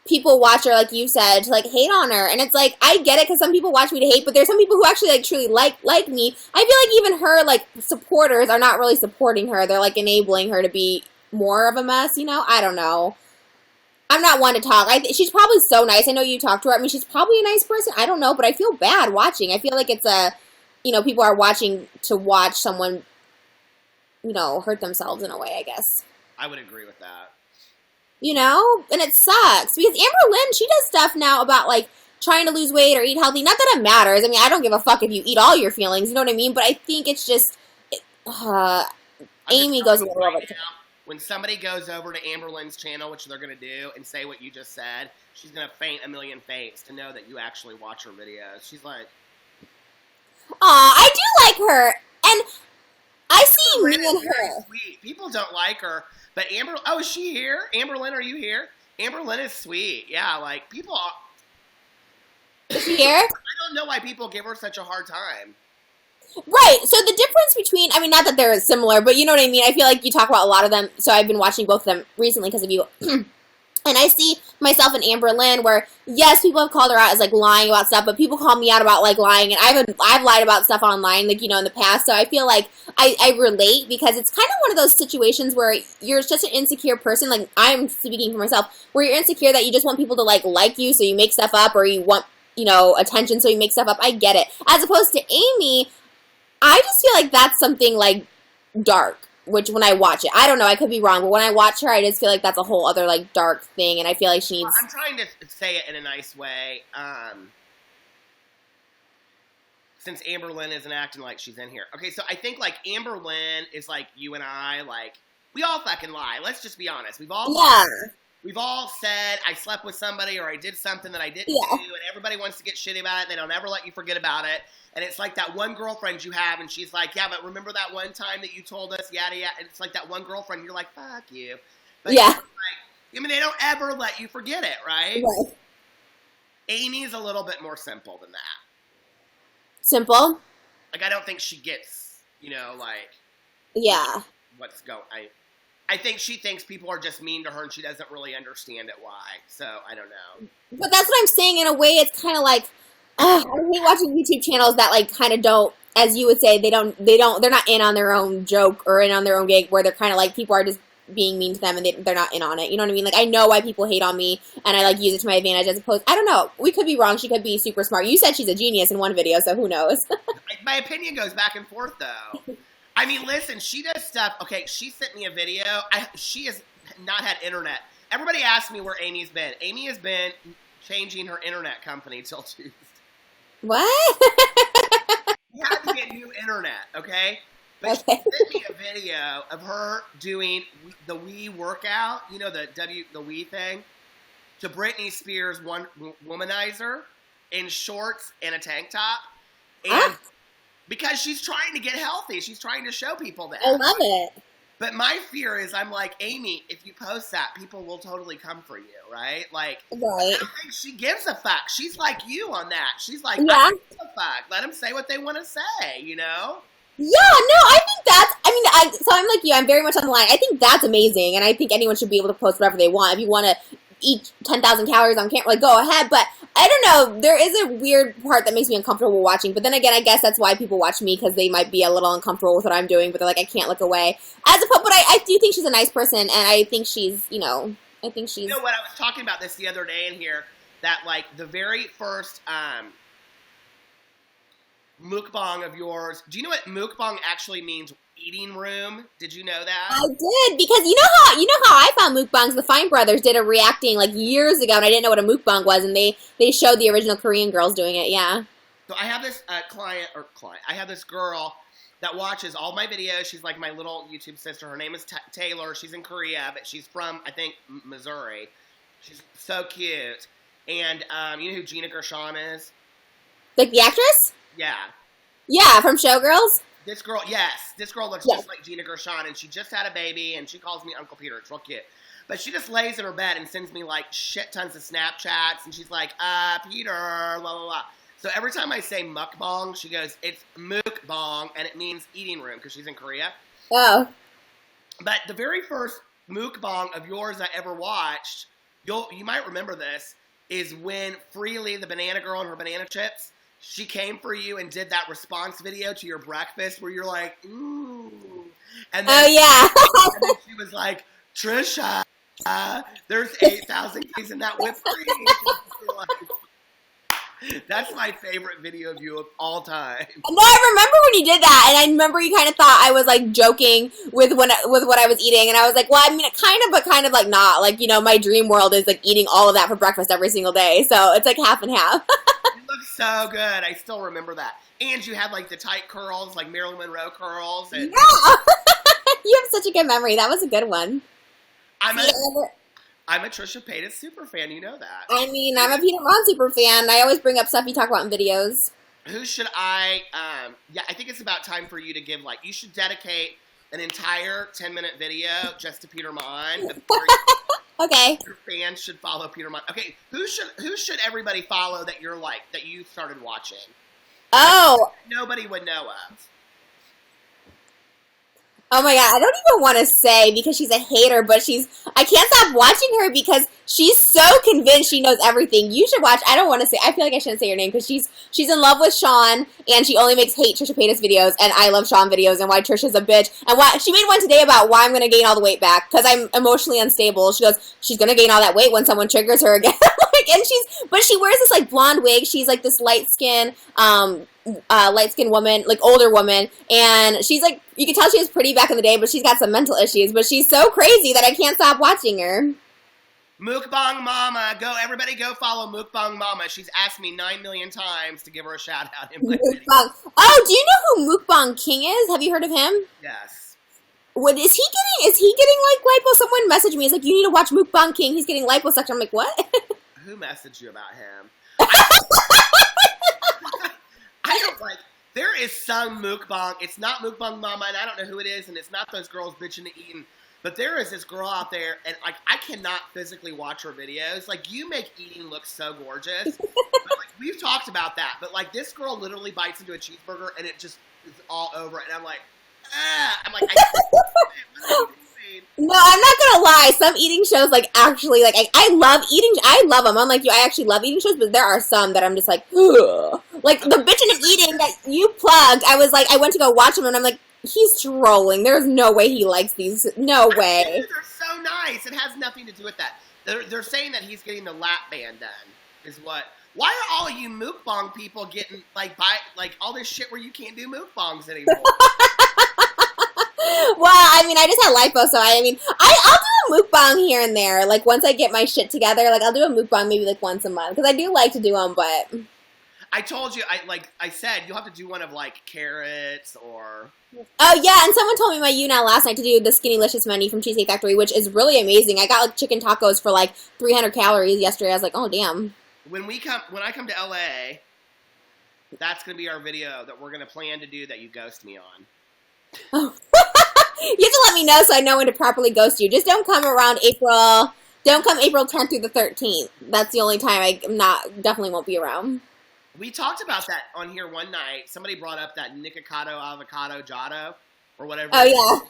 people watch her, like you said, to hate on her, and it's I get it because some people watch me to hate, but there's some people who actually truly like me. I feel even her supporters are not really supporting her. They're enabling her to be more of a mess. I don't know. I'm not one to talk. She's probably so nice. I know you talked to her. I mean, she's probably a nice person. I don't know, but I feel bad watching. I feel like it's people are watching to watch someone, hurt themselves in a way, I guess. I would agree with that. And it sucks because Amber Lynn, she does stuff now about trying to lose weight or eat healthy. Not that it matters. I mean, I don't give a fuck if you eat all your feelings. You know what I mean? But I think it's just Amy goes a little over the top. When somebody goes over to Amber Lynn's channel, which they're going to do, and say what you just said, she's going to faint a million faints to know that you actually watch her videos. She's like... I do like her, and I see me and her. Sweet. People don't like her, but Amber... Oh, is she here? Amber Lynn, are you here? Amber Lynn is sweet. Yeah, people... Is she here? I don't know why people give her such a hard time. Right, so the difference between, I mean, not that they're similar, but you know what I mean? I feel like you talk about a lot of them, so I've been watching both of them recently because of you. And I see myself in Amber Lynn where, yes, people have called her out as, lying about stuff, but people call me out about, lying, and I've lied about stuff online, in the past, so I feel like I relate because it's kind of one of those situations where you're just an insecure person, I'm speaking for myself, where you're insecure that you just want people to, like you, so you make stuff up, or you want, attention, so you make stuff up. I get it. As opposed to Amy... I just feel like that's something, dark, which when I watch it, I don't know, I could be wrong, but when I watch her, I just feel like that's a whole other, dark thing, and I feel like she needs... Well, I'm trying to say it in a nice way, since Amber Lynn isn't acting like she's in here. Okay, so I think, Amber Lynn is you and I, we all fucking lie. Let's just be honest. We've all lied. We've all said, I slept with somebody or I did something that I didn't do, and everybody wants to get shitty about it. They don't ever let you forget about it. And it's that one girlfriend you have, and she's like, yeah, but remember that one time that you told us, yada, yada. And it's that one girlfriend, you're like, fuck you. But I mean, they don't ever let you forget it, right? Right. Amy's a little bit more simple than that. Simple? I don't think she gets, Yeah. what's going I think she thinks people are just mean to her and she doesn't really understand it why. So, I don't know. But that's what I'm saying. In a way, it's kind of I hate watching YouTube channels that, kind of don't, as you would say, they're not in on their own joke or in on their own gig, where they're kind of people are just being mean to them and they're not in on it. You know what I mean? I know why people hate on me and I, use it to my advantage as opposed, I don't know. We could be wrong. She could be super smart. You said she's a genius in one video, so who knows? My opinion goes back and forth, though. I mean, listen, she does stuff. Okay, she sent me a video. She has not had internet. Everybody asks me where Amy's been. Amy has been changing her internet company till Tuesday. What? You have to get new internet, okay? But she sent me a video of her doing the Wii workout, the Wii thing, to Britney Spears' Womanizer in shorts and a tank top. And because she's trying to get healthy. She's trying to show people that. I love it. But my fear is, I'm like, Amy, if you post that, people will totally come for you, right? Like, Right. I don't think she gives a fuck. She's like you on that. She's like, Yeah. I don't give a fuck. Let them say what they want to say, you know? Yeah, no, I think that's, so I'm like you, I'm very much on the line. I think that's amazing, and I think anyone should be able to post whatever they want. If you want to eat 10,000 calories on camera, like, go ahead, but I don't know, there is a weird part that makes me uncomfortable watching, but then again, I guess that's why people watch me, because they might be a little uncomfortable with what I'm doing, but they're like, I can't look away. But I do think she's a nice person, and I think she's, You know what, I was talking about this the other day in here, that, like, the very first, mukbang of yours. Do you know what mukbang actually means? Eating room. Did you know that? I did, because you know how I found mukbangs. The Fine Brothers did a reacting like years ago, and I didn't know what a mukbang was, and they showed the original Korean girls doing it. Yeah. So I have this client. I have this girl that watches all my videos. She's like my little YouTube sister. Her name is Taylor. She's in Korea, but she's from, I think, Missouri. She's so cute. And you know who Gina Gershon is? Like the actress? Yeah. Yeah, from Showgirls? This girl, yes. This girl looks just like Gina Gershon, and she just had a baby, and she calls me Uncle Peter. It's real cute. But she just lays in her bed and sends me, like, shit tons of Snapchats, and she's like, Peter, blah, blah, blah. So every time I say mukbang, she goes, it's mukbang, and it means eating room, because she's in Korea. Oh. But the very first mukbang of yours I ever watched, you might remember this, is when Freely, the banana girl and her banana chips, she came for you and did that response video to your breakfast where you're like, ooh. And then, oh, yeah. and then she was like, Trisha, there's 8,000 calories in that whipped cream. That's my favorite video of you of all time. No, I remember when you did that, and I remember you kind of thought I was, like, joking with what I was eating, and I was like, well, I mean, but kind of, like, not. Like, you know, my dream world is, like, eating all of that for breakfast every single day, so it's, like, half and half. You look so good. I still remember that. And you had, like, the tight curls, like Marilyn Monroe curls. And yeah! You have such a good memory. That was a good one. I'm a Trisha Paytas super fan. You know that. I mean, I'm a Peter Monn super fan. I always bring up stuff you talk about in videos. Who should I, I think it's about time for you to give, like, you should dedicate an entire 10-minute video just to Peter Monn. Okay. Your fans should follow Peter Monn. Okay, who should everybody follow that you're like, that you started watching? Oh. Like, nobody would know of. Oh my god, I don't even want to say because she's a hater, but I can't stop watching her because she's so convinced she knows everything. You should watch, I don't want to say, I feel like I shouldn't say her name because she's in love with Sean and she only makes hate Trisha Paytas videos and I love Sean videos and why Trisha's a bitch. And why she made one today about why I'm going to gain all the weight back because I'm emotionally unstable. She goes, she's going to gain all that weight when someone triggers her again. But she wears this like blonde wig. She's like this light-skinned woman, like older woman, and she's like, you can tell she was pretty back in the day, but she's got some mental issues, but she's so crazy that I can't stop watching her. Mukbang Mama, everybody go follow Mukbang Mama. She's asked me 9 million times to give her a shout out in my video. Oh, do you know who Mukbang King is? Have you heard of him? Yes. What is he getting like lipo? Someone messaged me, it's like, you need to watch Mukbang King, he's getting liposuction. I'm like, what? Who messaged you about him? I don't like, there is some mukbang, it's not Mukbang Mama, and I don't know who it is, and it's not those girls bitching to eating, but there is this girl out there, and like, I cannot physically watch her videos. Like, you make eating look so gorgeous. But, like, we've talked about that, but like, this girl literally bites into a cheeseburger, and it just is all over it, and I'm like, I'm like, no, I'm not gonna lie. Some eating shows, like, actually, like, I love eating. I love them. Unlike you, I actually love eating shows, but there are some that I'm just like, ugh. Like, the bitchin' and eating that you plugged, I was like, I went to go watch them, and I'm like, he's trolling. There's no way he likes these. No way. They're so nice. It has nothing to do with that. They're saying that he's getting the lap band done, is what. Why are all you mukbang people getting, like, all this shit where you can't do mukbangs anymore? Well, I mean, I just had lipo, so I'll do a mukbang here and there. Like, once I get my shit together, like, I'll do a mukbang maybe, like, once a month. Because I do like to do them, but... I told you, I said, you'll have to do one of, like, carrots or... Oh, yeah, and someone told me my You Now last night to do the Skinnylicious menu from Cheesecake Factory, which is really amazing. I got, like, chicken tacos for, like, 300 calories yesterday. I was like, oh, damn. When I come to LA, that's going to be our video that we're going to plan to do that you ghost me on. Oh. You have to let me know so I know when to properly ghost you. Just don't come around April. Don't come April 10th through the 13th. That's the only time definitely won't be around. We talked about that on here one night. Somebody brought up that Nikocado Avocado Jado or whatever. Oh, yeah.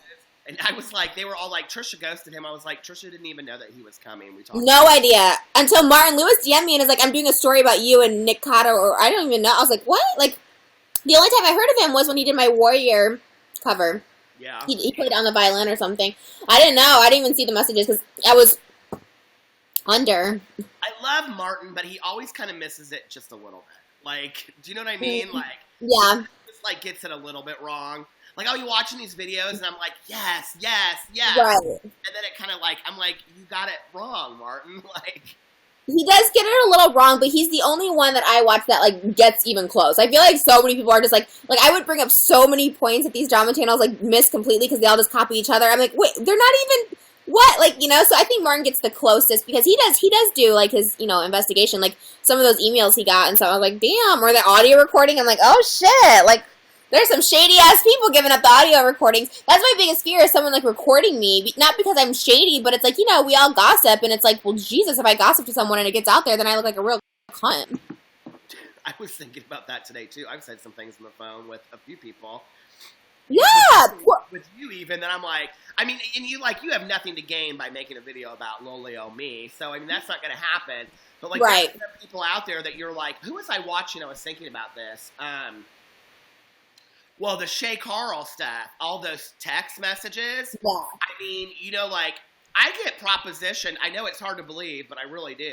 And I was like, they were all like, Trisha ghosted him. I was like, Trisha didn't even know that he was coming. We talked No idea. Until Martin Lewis DM'd me and was like, I'm doing a story about you and Nick Cotto, or I don't even know. I was like, what? Like, the only time I heard of him was when he did my Warrior cover. Yeah. He played on the violin or something. I didn't know. I didn't even see the messages because I was under. I love Martin, but he always kind of misses it just a little bit. Like, do you know what I mean? Like, yeah. He just, like, gets it a little bit wrong. Like, I'll be watching these videos, and I'm like, yes. Right. And then it kind of like, I'm like, you got it wrong, Martin. Like, he does get it a little wrong, but he's the only one that I watch that, like, gets even close. I feel like so many people are just like, I would bring up so many points that these drama channels, like, miss completely because they all just copy each other. I'm like, wait, they're not even, what? Like, you know, so I think Martin gets the closest because he does do, like, his, you know, investigation, like, some of those emails he got, and so I was like, damn, or the audio recording, I'm like, oh, shit, like, there's some shady-ass people giving up the audio recordings. That's my biggest fear is someone, like, recording me. Not because I'm shady, but it's like, you know, we all gossip. And it's like, well, Jesus, if I gossip to someone and it gets out there, then I look like a real cunt. I was thinking about that today, too. I've said some things on the phone with a few people. Yeah! With you, even, that I'm like, I mean, and you have nothing to gain by making a video about Lolio me. So, I mean, that's not going to happen. But, like, right. There are people out there that you're like, who was I watching? I was thinking about this. Well, the Shay Carl stuff, all those text messages. Yeah. I mean, you know, like, I get propositioned. I know it's hard to believe, but I really do.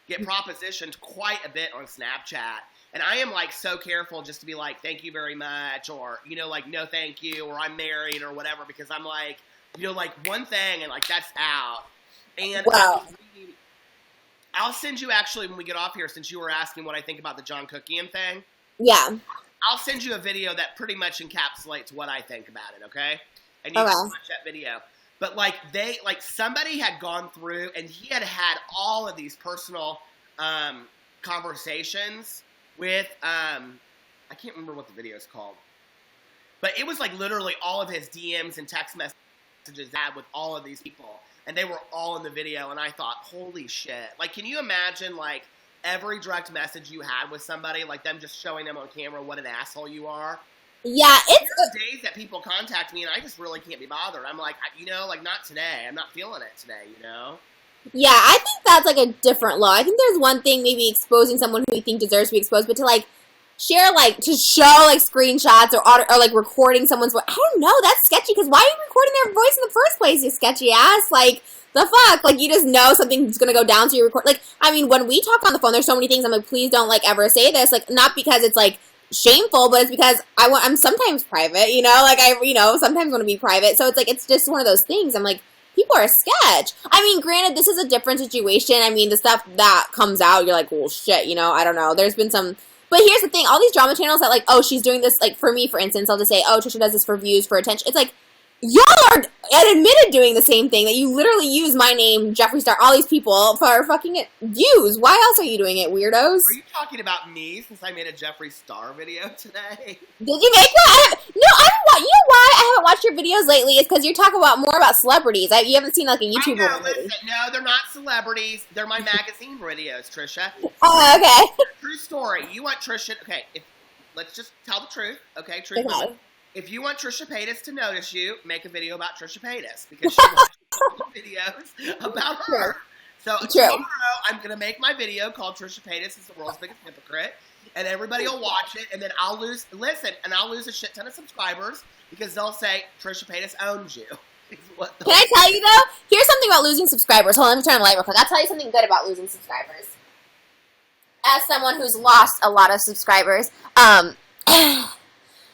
Get propositioned quite a bit on Snapchat. And I am, like, so careful just to be like, thank you very much, or, you know, like, no thank you, or I'm married, or whatever, because I'm like, you know, like, one thing, and, like, that's out. And wow. I'll send you, actually, when we get off here, since you were asking what I think about the John Cookian thing. Yeah. I'll send you a video that pretty much encapsulates what I think about it, okay? And you can watch that video. But, like, somebody had gone through, and he had all of these personal conversations with, I can't remember what the video is called. But it was, like, literally all of his DMs and text messages had with all of these people. And they were all in the video, and I thought, holy shit. Like, can you imagine, like, every direct message you had with somebody, like them just showing them on camera what an asshole you are? Yeah, there's days that people contact me and I just really can't be bothered. I'm like, you know, like, not today. I'm not feeling it today, you know? Yeah, I think that's, like, a different law. I think there's one thing maybe exposing someone who we think deserves to be exposed, but to, like, share, like, to show, like, screenshots or like, recording someone's voice. I don't know, that's sketchy, because why are you recording their voice in the first place, you sketchy ass? Like, the fuck? Like, you just know something's gonna go down, so you record. Like, I mean, when we talk on the phone, there's so many things I'm like, please don't, like, ever say this. Like, not because it's, like, shameful, but it's because I'm sometimes private, you know? Like, sometimes want to be private. So it's, like, it's just one of those things. I'm like, people are sketch. I mean, granted, this is a different situation. I mean, the stuff that comes out, you're like, well, shit, you know? I don't know. There's been some... But here's the thing. All these drama channels that, like, oh, she's doing this, like, for me, for instance, I'll just say, oh, Trisha does this for views, for attention. It's like, y'all are admitted doing the same thing, that you literally use my name, Jeffree Star, all these people for fucking views. Why else are you doing it, weirdos? Are you talking about me since I made a Jeffree Star video today? Did you make one? You know why I haven't watched your videos lately? It's because you're talking more about celebrities. You haven't seen, like, a YouTuber. I know, listen, no, they're not celebrities. They're my magazine videos, Trisha. Oh, okay. True story. You want Trisha... Okay, let's just tell the truth. Okay, truth. Okay. If you want Trisha Paytas to notice you, make a video about Trisha Paytas, because she wants videos about her. So tomorrow, I'm going to make my video called Trisha Paytas is the world's biggest hypocrite, and everybody will watch it, and then I'll lose a shit ton of subscribers, because they'll say, Trisha Paytas owns you. Can I tell you, though? Here's something about losing subscribers. Hold on, let me turn the light real quick. I'll tell you something good about losing subscribers. As someone who's lost a lot of subscribers,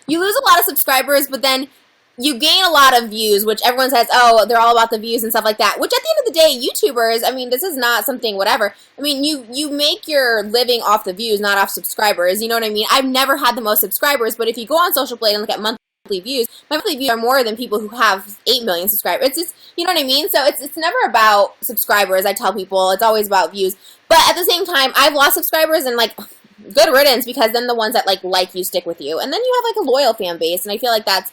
you lose a lot of subscribers, but then you gain a lot of views, which everyone says, oh, they're all about the views and stuff like that. Which at the end of the day, YouTubers, I mean, this is not something whatever. I mean, you make your living off the views, not off subscribers. You know what I mean? I've never had the most subscribers, but if you go on Social Blade and look at monthly views, my monthly views are more than people who have 8 million subscribers. It's just, you know what I mean? So it's never about subscribers, I tell people. It's always about views. But at the same time, I've lost subscribers, and, like, good riddance, because then the ones that like you stick with you, and then you have like a loyal fan base, and I feel like that's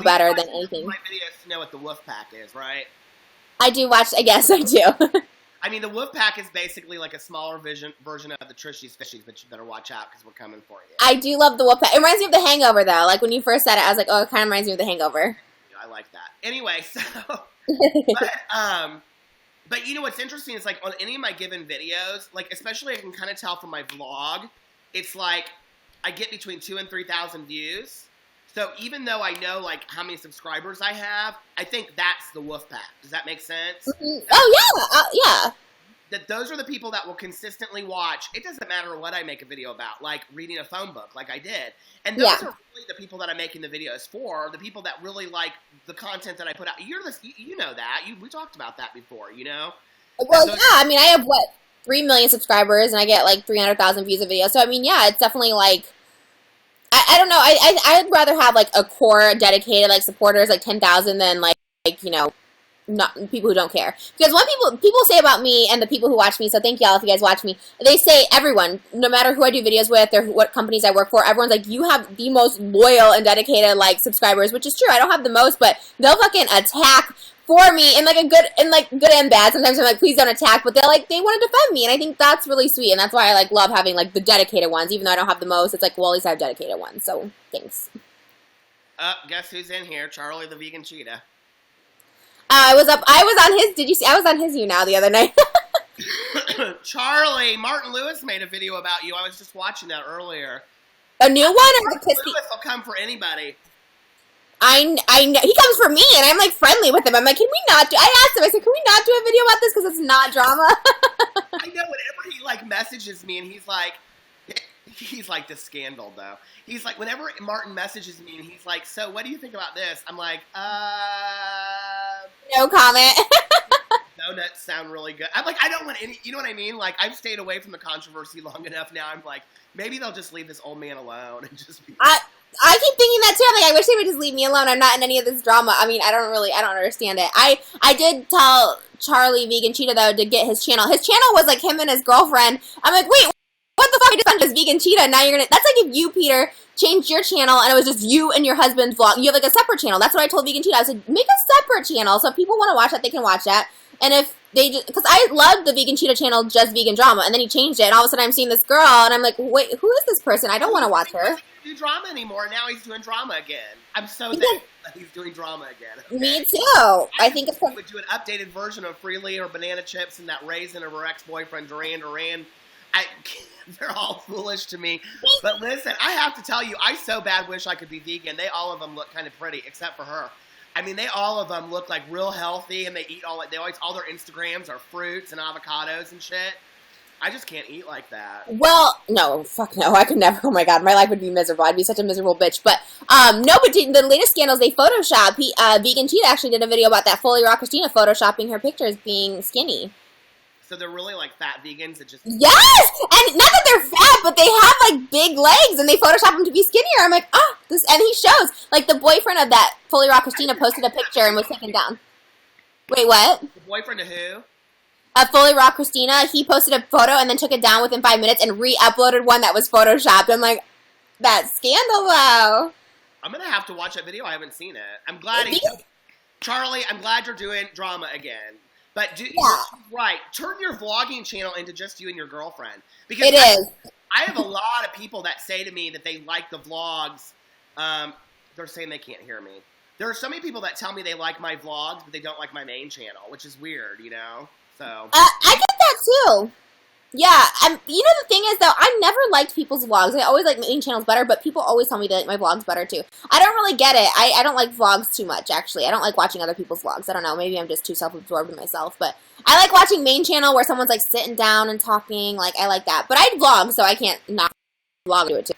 better than anything. My videos to know what the wolf pack is, right? I do watch. I guess I do. I mean, the wolf pack is basically like a smaller version of the Trishy's Fishies, but you better watch out because we're coming for you. I do love the wolf pack. It reminds me of The Hangover, though. Like when you first said it, I was like, oh, it kind of reminds me of The Hangover. Yeah, I like that. Anyway, so, but what's interesting is like on any of my given videos, like especially I can kind of tell from my vlog, it's like I get between 2,000 and 3,000 views. So even though I know like how many subscribers I have, I think that's the wolf pack. Does that make sense? Mm-hmm. Oh yeah, yeah. That those are the people that will consistently watch. It doesn't matter what I make a video about, like reading a phone book, like I did. And those are really the people that I'm making the videos for. The people that really like the content that I put out. You know that. We talked about that before. Well, yeah. I mean, I have 3 million subscribers, and I get like 300,000 views a video. So I mean, yeah, it's definitely like. I don't know. I'd rather have like a core dedicated like supporters, like 10,000, than like not people who don't care. Because one people say about me and the people who watch me, so thank y'all if you guys watch me, they say everyone, no matter who I do videos with or what companies I work for, everyone's like, you have the most loyal and dedicated like subscribers, which is true. I don't have the most, but they'll fucking attack for me in like a good and bad. Sometimes I'm like, please don't attack, but they want to defend me, and I think that's really sweet, and that's why I like love having like the dedicated ones, even though I don't have the most. It's like, well, at least I have dedicated ones, so thanks. Guess who's in here? Charlie the vegan cheetah. I was on his. Did you see? I was on his You Now the other night. Charlie, Martin Lewis made a video about you. I was just watching that earlier. A new one, or Martin Lewis will come for anybody. I know he comes for me, and I'm like friendly with him. I'm like, can we not do? I asked him. I said, can we not do a video about this because it's not drama? I know. Whenever he like messages me, and he's like the scandal though. He's like, whenever Martin messages me, and he's like, so what do you think about this? I'm like, no comment. Donuts sound really good. I'm like, I don't want any. You know what I mean? Like, I've stayed away from the controversy long enough now. I'm like, maybe they'll just leave this old man alone and just be. I keep thinking that too. I'm like, I wish they would just leave me alone. I'm not in any of this drama. I mean, I don't understand it. I did tell Charlie Vegan Cheetah though to get his channel. His channel was like him and his girlfriend. I'm like, wait, what the fuck? I just found this Vegan Cheetah. Now you're gonna. That's like if you, Peter, changed your channel and it was just you and your husband's vlog. You have like a separate channel. That's what I told Vegan Cheetah. I said, make a separate channel so if people want to watch that, they can watch that. And if they just, because I loved the Vegan Cheetah channel, just vegan drama, and then he changed it, and all of a sudden I'm seeing this girl, and I'm like, wait, who is this person? I don't want to watch her. Do drama anymore. Now he's doing drama again. I'm so thankful that he's doing drama again. Okay? Me too. I think it's. Would do an updated version of Freely or Banana Chips and that raisin of her ex-boyfriend Duran. They're all foolish to me. But listen, I have to tell you, I so bad wish I could be vegan. All of them look kind of pretty, except for her. I mean, all of them look like real healthy, and they eat all their Instagrams are fruits and avocados and shit. I just can't eat like that. Well, no, fuck no, I could never. Oh my god, my life would be miserable. I'd be such a miserable bitch. But no, but the latest scandals they Photoshop. Vegan Cheetah actually did a video about that Fully Raw Christina photoshopping her pictures being skinny. So they're really like fat vegans that just... Yes! And not that they're fat, but they have like big legs and they Photoshop them to be skinnier. I'm like, this, and he shows, like the boyfriend of that Fully Raw Christina posted a picture and was taken down. Wait, what? The boyfriend of who? Fully Raw Christina, he posted a photo and then took it down within 5 minutes and re-uploaded one that was Photoshopped. I'm like, that scandal though. I'm going to have to watch that video. I haven't seen it. I'm glad Charlie, I'm glad you're doing drama again. But you're right. Turn your vlogging channel into just you and your girlfriend. Because I have a lot of people that say to me that they like the vlogs. They're saying they can't hear me. There are so many people that tell me they like my vlogs, but they don't like my main channel, which is weird, So I get that too. Yeah, the thing is though, I never liked people's vlogs. I always like main channels better, but people always tell me they like my vlogs better too. I don't really get it. I don't like vlogs too much, actually. I don't like watching other people's vlogs. I don't know, maybe I'm just too self-absorbed in myself, but I like watching main channel where someone's like sitting down and talking, like I like that. But I vlog, so I can't not vlog to it too.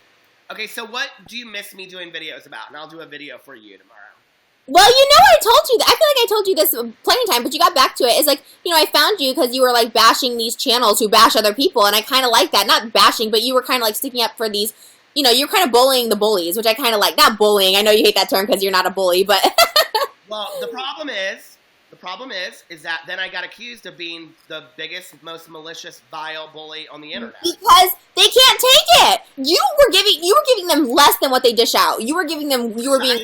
Okay, so what do you miss me doing videos about? And I'll do a video for you tomorrow. Well, I told you that. I feel like I told you this plenty of times, but you got back to it. It's like, I found you because you were, like, bashing these channels who bash other people, and I kind of like that. Not bashing, but you were kind of, like, sticking up for these, you're kind of bullying the bullies, which I kind of like. Not bullying. I know you hate that term because you're not a bully, but... Well, the problem is, problem is that then I got accused of being the biggest, most malicious, vile bully on the internet. Because they can't take it. You were giving them less than what they dish out. You were being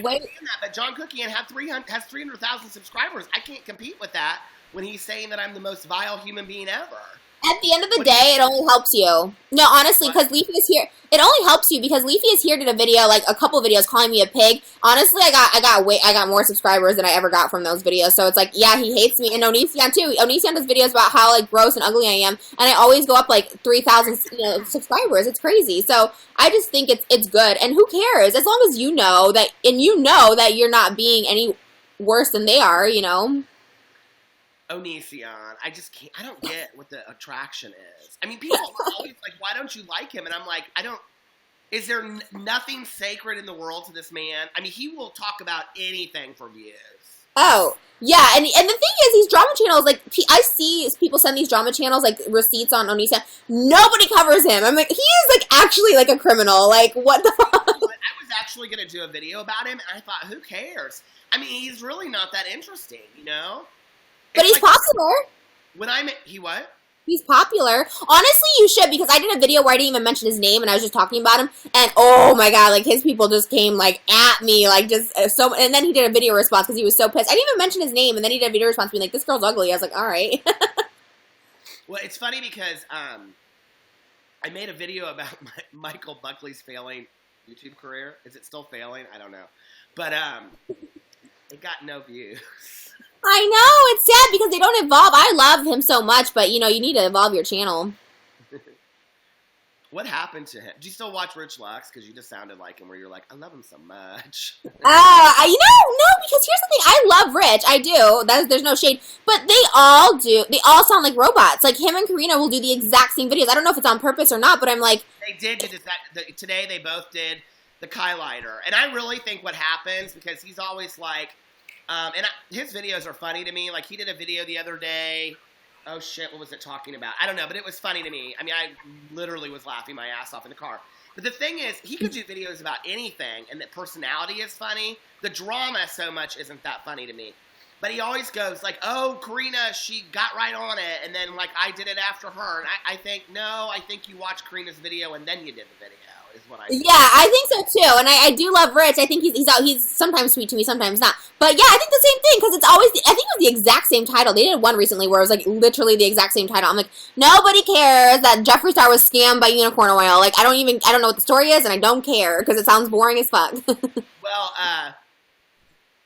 way. But John Cookian has 300,000 subscribers. I can't compete with that when he's saying that I'm the most vile human being ever. At the end of the day, it only helps you. No, honestly, because Leafy is here. It only helps you because Leafy is here, did a video, like a couple videos, calling me a pig. Honestly, I got more subscribers than I ever got from those videos. So it's like, yeah, he hates me. And Onision too. Onision does videos about how like gross and ugly I am, and I always go up like 3,000 subscribers. It's crazy. So I just think it's good. And who cares? As long as you know that you're not being any worse than they are. Onision, I just can't. I don't get what the attraction is. I mean, people are always like, "Why don't you like him?" And I'm like, I don't. Is there nothing sacred in the world to this man? I mean, he will talk about anything for views. Oh yeah, and the thing is, these drama channels, like I see people send these drama channels like receipts on Onision. Nobody covers him. I'm like, he is like actually like a criminal. Like what the fuck? I was actually gonna do a video about him, and I thought, who cares? I mean, he's really not that interesting, But he's popular. He what? He's popular. Honestly, you should, because I did a video where I didn't even mention his name, and I was just talking about him, and oh my god, like, his people just came, like, at me, like, just so, and then he did a video response, because he was so pissed. I didn't even mention his name, and then he did a video response being like, this girl's ugly. I was like, alright. Well, it's funny because, I made a video about Michael Buckley's failing YouTube career. Is it still failing? I don't know. But, it got no views. I know, it's sad because they don't evolve. I love him so much, but you need to evolve your channel. What happened to him? Do you still watch Rich Lux? Because you just sounded like him where you're like, I love him so much. No, because here's the thing. I love Rich. I do. There's no shade. But they all do. They all sound like robots. Like, him and Karina will do the exact same videos. I don't know if it's on purpose or not, but I'm like... They did do that. Today they both did the Kylighter. And I really think what happens, because he's always like... his videos are funny to me. Like, he did a video the other day. Oh, shit, what was it talking about? I don't know, but it was funny to me. I mean, I literally was laughing my ass off in the car. But the thing is, he could do videos about anything, and the personality is funny. The drama so much isn't that funny to me. But he always goes, like, oh, Karina, she got right on it, and then, like, I did it after her. And I think you watched Karina's video, and then you did the video. Is what I think. Yeah, I think so too, and I do love Rich. I think he's sometimes sweet to me, sometimes not. But yeah, I think the same thing, because it's always, I think it was the exact same title. They did one recently where it was like literally the exact same title. I'm like, nobody cares that Jeffree Star was scammed by unicorn oil. Like, I don't know what the story is, and I don't care because it sounds boring as fuck. Well,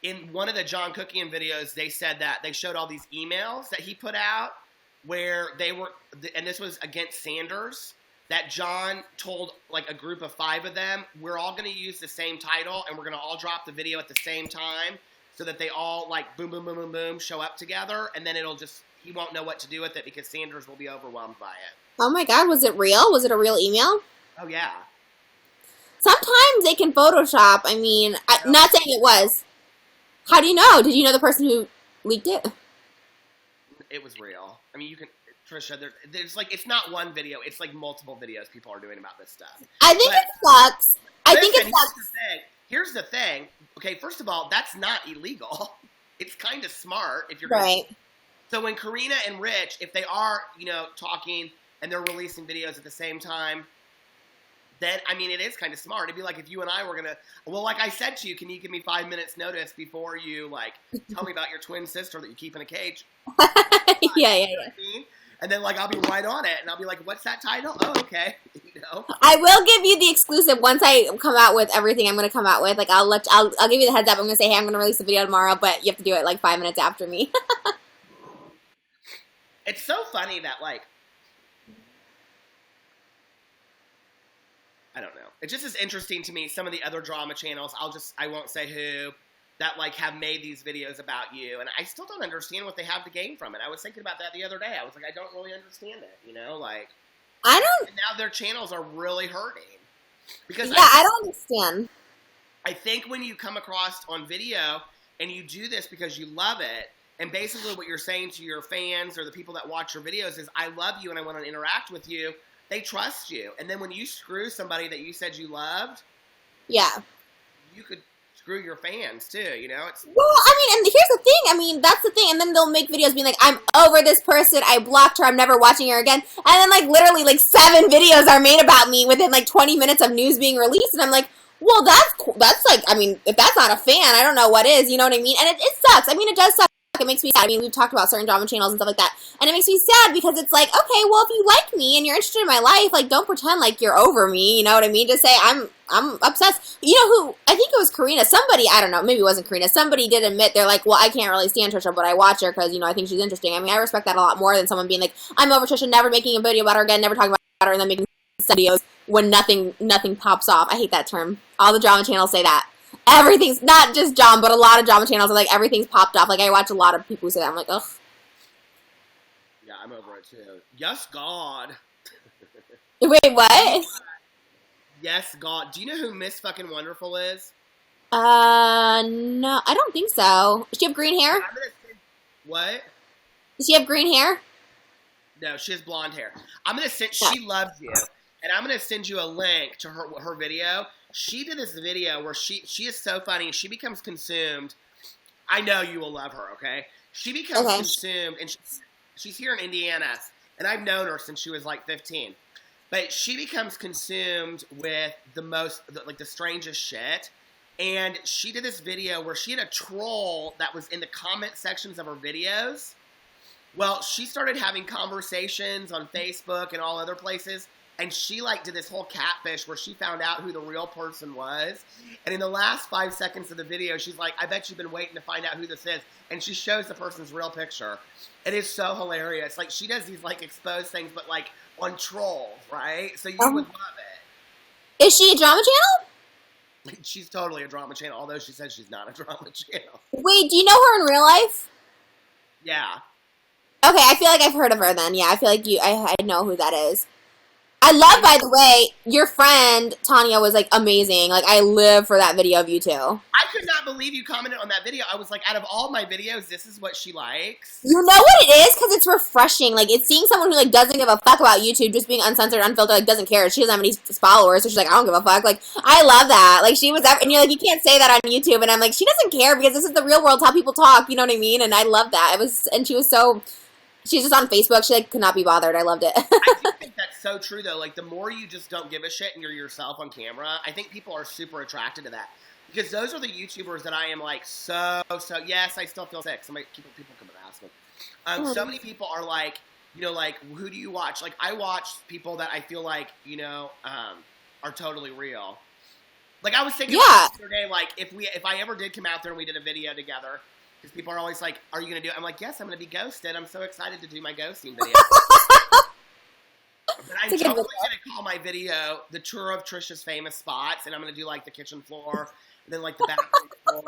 in one of the John Cookian videos, they said that they showed all these emails that he put out where they were, and this was against Sanders, that John told, like, a group of 5 of them, we're all going to use the same title, and we're going to all drop the video at the same time, so that they all, like, boom, boom, boom, boom, boom, show up together, and then he won't know what to do with it, because Sanders will be overwhelmed by it. Oh my god, was it real? Was it a real email? Oh, yeah. Sometimes they can Photoshop. I mean, I'm not saying it was. How do you know? Did you know the person who leaked it? It was real. I mean, you can... Trisha, there's like, it's not one video, it's like multiple videos people are doing about this stuff. I think it sucks. Here's the thing. Okay, first of all, that's not illegal. It's kind of smart if you're right. So when Karina and Rich, if they are, talking and they're releasing videos at the same time, then, I mean, it is kind of smart. It'd be like if you and I were going to, well, like I said to you, can you give me 5 minutes notice before you, like, tell me about your twin sister that you keep in a cage? Yeah. And then, like, I'll be right on it, and I'll be like, what's that title? Oh, okay. I will give you the exclusive once I come out with everything I'm going to come out with. Like, I'll give you the heads up. I'm going to say, hey, I'm going to release the video tomorrow, but you have to do it, like, 5 minutes after me. It's so funny that, like, I don't know. It just is interesting to me, some of the other drama channels, I won't say who, that, like, have made these videos about you, and I still don't understand what they have to gain from it. I was thinking about that the other day. I was like, I don't really understand it, like... I don't... And now their channels are really hurting. Because I don't understand. I think when you come across on video, and you do this because you love it, and basically what you're saying to your fans, or the people that watch your videos is, I love you and I want to interact with you, they trust you. And then when you screw somebody that you said you loved... Yeah. You could screw your fans too. You know, it's Well, I mean, and here's the thing. I mean, that's the thing. And then they'll make videos being like, I'm over this person. I blocked her. I'm never watching her again. And then, like, literally, like, 7 videos are made about me within, like, 20 minutes of news being released. And I'm like, well, that's cool. That's, like, I mean, if that's not a fan, I don't know what is. You know what I mean? And it sucks. I mean, it does suck. It makes me sad. I mean, we've talked about certain drama channels and stuff like that. And it makes me sad because it's like, okay, well, if you like me and you're interested in my life, like, don't pretend like you're over me. You know what I mean? Just say, I'm obsessed. You know who, I think it was Karina. Somebody, I don't know, maybe it wasn't Karina. Somebody did admit, they're like, well, I can't really stand Trisha, but I watch her because, you know, I think she's interesting. I mean, I respect that a lot more than someone being like, I'm over Trisha, never making a video about her again, never talking about her, and then making videos when nothing pops off. I hate that term. All the drama channels say that. Everything's, not just John, but a lot of drama channels are like, everything's popped off. Like, I watch a lot of people who say that. I'm like, ugh. Yeah, I'm over it too. Yes, God. Wait, what? Yes, God. Do you know who Miss fucking Wonderful is? No, I don't think so. Does she have green hair? What? Does she have green hair? No, she has blonde hair. I'm gonna send. She loves you, and I'm gonna send you a link to her video. She did this video where she is so funny. She becomes consumed. I know you will love her. Okay, she becomes consumed, and she's here in Indiana, and I've known her since she was like 15. But she becomes consumed with the strangest shit. And she did this video where she had a troll that was in the comment sections of her videos. Well, she started having conversations on Facebook and all other places. And she, like, did this whole catfish where she found out who the real person was. And in the last 5 seconds of the video, she's like, I bet you've been waiting to find out who this is. And she shows the person's real picture. It is so hilarious. Like, she does these, like, exposed things, but, like, on trolls, right? So you would love it. Is she a drama channel? She's totally a drama channel, although she says she's not a drama channel. Wait, do you know her in real life? Yeah. Okay, I feel like I've heard of her then. Yeah, I feel like I know who that is. I love, by the way, your friend, Tanya, was, like, amazing. Like, I live for that video of you two. I could not believe you commented on that video. I was like, out of all my videos, this is what she likes. You know what it is? Because it's refreshing. Like, it's seeing someone who, like, doesn't give a fuck about YouTube, just being uncensored, unfiltered, like, doesn't care. She doesn't have any followers, so she's like, I don't give a fuck. Like, I love that. Like, she was, and you're like, you can't say that on YouTube. And I'm like, she doesn't care because this is the real world, how people talk, you know what I mean? And I love that. And she was so... She's just on Facebook. She, like, could not be bothered. I loved it. I do think that's so true, though. Like, the more you just don't give a shit and you're yourself on camera, I think people are super attracted to that. Because those are the YouTubers that I am, like, so, yes, I still feel sick. People come and ask me. So many people are like, you know, like, who do you watch? Like, I watch people that I feel like, you know, are totally real. Like, I was thinking about the other day, like, if I ever did come out there and we did a video together, because people are always like, are you going to do it? I'm like, yes, I'm going to be ghosted. I'm so excited to do my ghosting video. But I'm totally going to call my video The Tour of Trisha's Famous Spots, and I'm going to do, like, the kitchen floor, and then, like, the bathroom floor.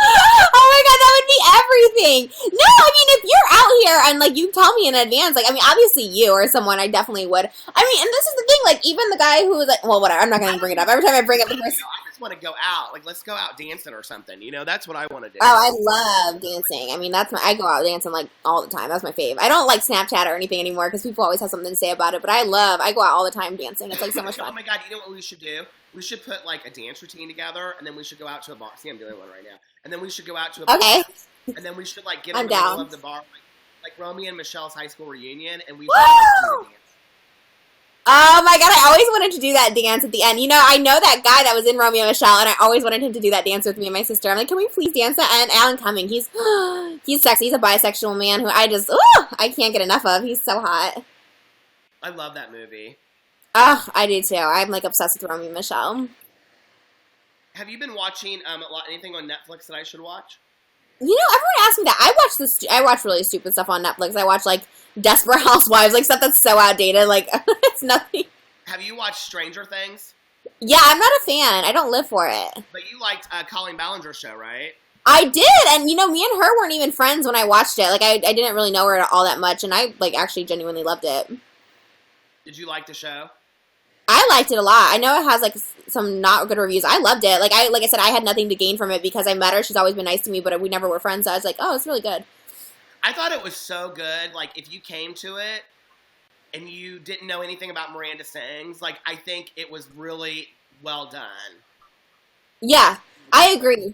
Oh my god, that would be everything. No, I mean, if you're out here and, like, you tell me in advance, like, I mean, obviously you or someone, I definitely would. I mean, and this is the thing, like, even the guy who was like, well, whatever, I'm not going to bring it up. Every time I bring up the person. I just want to go out. Like, let's go out dancing or something. You know, that's what I want to do. Oh, I love dancing. I mean, I go out dancing, like, all the time. That's my fave. I don't like Snapchat or anything anymore because people always have something to say about it, but I go out all the time dancing. It's, like, so much fun. Oh my god, you know what we should do? We should put, like, a dance routine together, and then we should go out to a bar. See, I'm doing one right now. And then we should go out to a bar. Okay. And then we should, like, get in the down. middle of the bar, like Romeo and Michelle's high school reunion, and we Woo! should dance. Oh my god, I always wanted to do that dance at the end. You know, I know that guy that was in Romeo and Michelle, and I always wanted him to do that dance with me and my sister. I'm like, can we please dance that? And Alan Cumming, he's sexy. He's a bisexual man who I can't get enough of. He's so hot. I love that movie. Oh, I do too. I'm, like, obsessed with Romeo and Michelle. Have you been watching anything on Netflix that I should watch? You know, everyone asks me that. I watch really stupid stuff on Netflix. I watch, like, Desperate Housewives, like, stuff that's so outdated. Like, it's nothing. Have you watched Stranger Things? Yeah, I'm not a fan. I don't live for it. But you liked Colleen Ballinger's show, right? I did, and, you know, me and her weren't even friends when I watched it. Like, I didn't really know her all that much, and I, like, actually genuinely loved it. Did you like the show? I liked it a lot. I know it has, like, some not good reviews. I loved it. Like I said, I had nothing to gain from it because I met her. She's always been nice to me, but we never were friends. So I was like, oh, it's really good. I thought it was so good. Like, if you came to it and you didn't know anything about Miranda Sings, like, I think it was really well done. Yeah. I agree.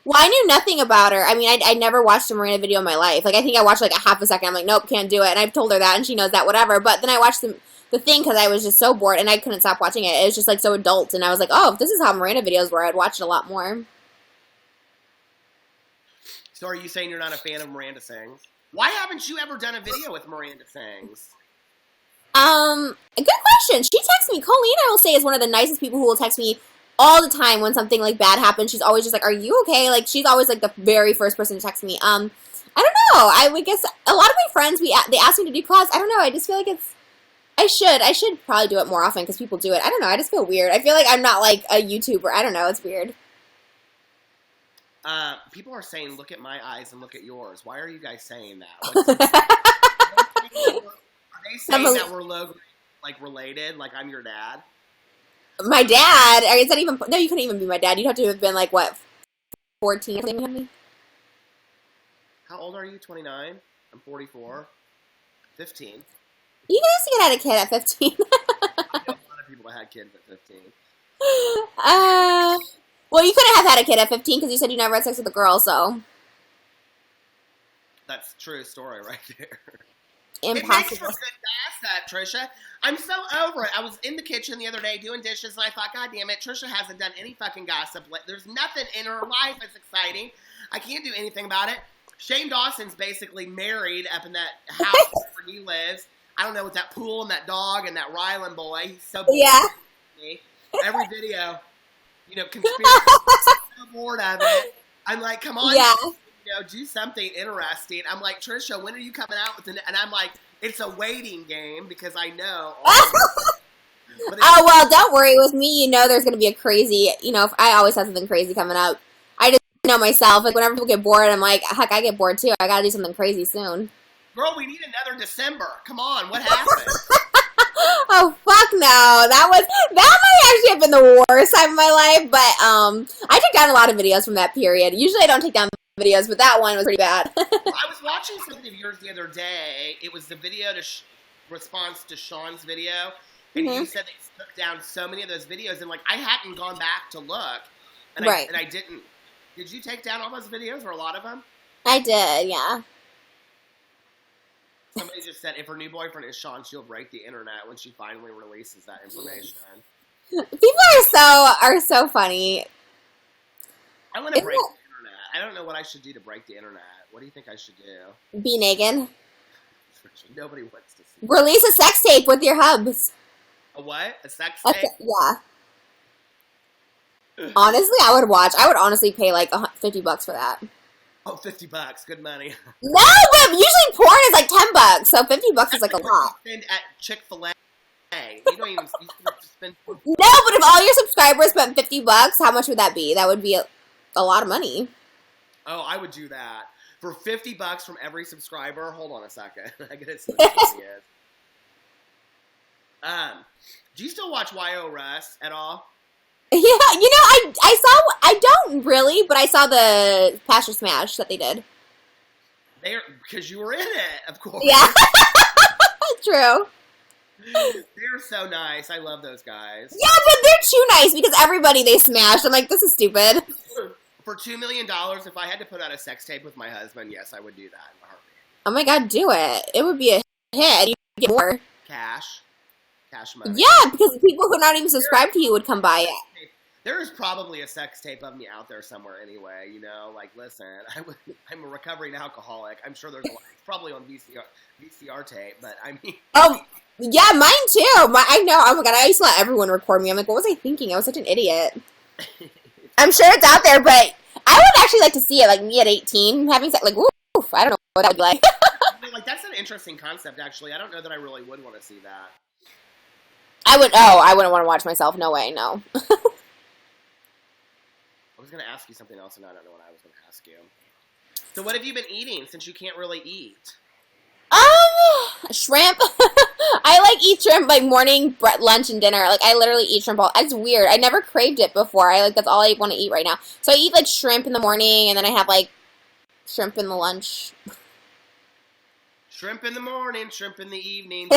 Well, I knew nothing about her. I mean, I never watched a Miranda video in my life. Like, I think I watched like a half a second. I'm like, nope, can't do it. And I've told her that, and she knows that, whatever. But then I watched the thing because I was just so bored, and I couldn't stop watching it. It was just like so adult, and I was like, oh, if this is how Miranda videos were, I'd watch it a lot more. So are you saying you're not a fan of Miranda Sings? Why haven't you ever done a video with Miranda Sings? A good question. She texts me. Colleen, I will say, is one of the nicest people who will text me all the time when something like bad happens. She's always just like, "Are you okay?" Like, she's always like the very first person to text me. I don't know. I would guess a lot of my friends they ask me to do collabs. I don't know. I just feel like I should probably do it more often because people do it. I don't know. I just feel weird. I feel like I'm not like a YouTuber. I don't know. It's weird. People are saying, "Look at my eyes and look at yours." Why are you guys saying that? Are they saying that we're low, like related? Like I'm your dad? My dad? Is that even? No, you couldn't even be my dad. You'd have to have been like what, 14 or something? How old are you? 29. I'm 44. 15. You guys get had a kid at 15. I know a lot of people that had kids at 15. Well, you couldn't have had a kid at 15 because you said you never had sex with a girl, so. That's a true story right there. Impossible. It makes for good gossip, Trisha. I'm so over it. I was in the kitchen the other day doing dishes, and I thought, God damn it, Trisha hasn't done any fucking gossip. There's nothing in her life that's exciting. I can't do anything about it. Shane Dawson's basically married up in that house where he lives. I don't know, with that pool and that dog and that Ryland boy. He's so bored. Yeah. Every video, conspiracy. I'm so bored of it. I'm like, come on. Yeah. Do something interesting. I'm like, Trisha, when are you coming out with it? And I'm like, it's a waiting game because I know. Oh, well, don't worry. With me, there's going to be a crazy, if I always have something crazy coming up. I just know myself. Like, whenever people get bored, I'm like, heck, I get bored too. I got to do something crazy soon. Girl, we need another December. Come on, what happened? Oh, fuck no. That might actually have been the worst time of my life, but I took down a lot of videos from that period. Usually I don't take down videos, but that one was pretty bad. I was watching something of yours the other day. It was the video response to Sean's video, and you said they took down so many of those videos, and like I hadn't gone back to look, and I didn't. Did you take down all those videos or a lot of them? I did, yeah. Somebody just said if her new boyfriend is Sean, she'll break the internet when she finally releases that information. People are so funny. I want to break the internet. I don't know what I should do to break the internet. What do you think I should do? Be naked. Nobody wants to see. Release a sex tape with your hubs. A what? A sex tape? Yeah. Honestly, I would honestly pay like $50 for that. Oh, $50. Good money. No, but usually porn is like $10, so $50 is like a lot. Spend at Chick-fil-A. You don't even spend. No, but if all your subscribers spent $50, how much would that be? That would be a lot of money. Oh, I would do that for $50 from every subscriber. Hold on a second. I get it. Do you still watch YO Russ at all? Yeah, I don't really, but I saw the Pastor Smash that they did. Because you were in it, of course. Yeah. True. They're so nice. I love those guys. Yeah, but they're too nice because everybody they smashed. I'm like, this is stupid. For $2 million, if I had to put out a sex tape with my husband, yes, I would do that in a heartbeat. Oh my God, do it. It would be a hit. You get more. Cash money. Yeah, because people who are not even subscribed to you would come by it. There is probably a sex tape of me out there somewhere anyway, like, listen, I'm a recovering alcoholic. I'm sure there's a lot. It's probably on VCR tape, but I mean. Oh, yeah, mine too. I know. Oh my God, I used to let everyone record me. I'm like, what was I thinking? I was such an idiot. I'm sure it's out there, but I would actually like to see it, like me at 18, having sex, like, oof, I don't know what that would be like. Like, that's an interesting concept, actually. I don't know that I really would want to see that. I wouldn't want to watch myself. No way, no. I was going to ask you something else, and I don't know what I was going to ask you. So what have you been eating since you can't really eat? Shrimp. I like eat shrimp like morning, lunch, and dinner. Like I literally eat shrimp all. It's weird. I never craved it before. That's all I want to eat right now. So I eat like shrimp in the morning, and then I have like shrimp in the lunch. Shrimp in the morning, shrimp in the evening.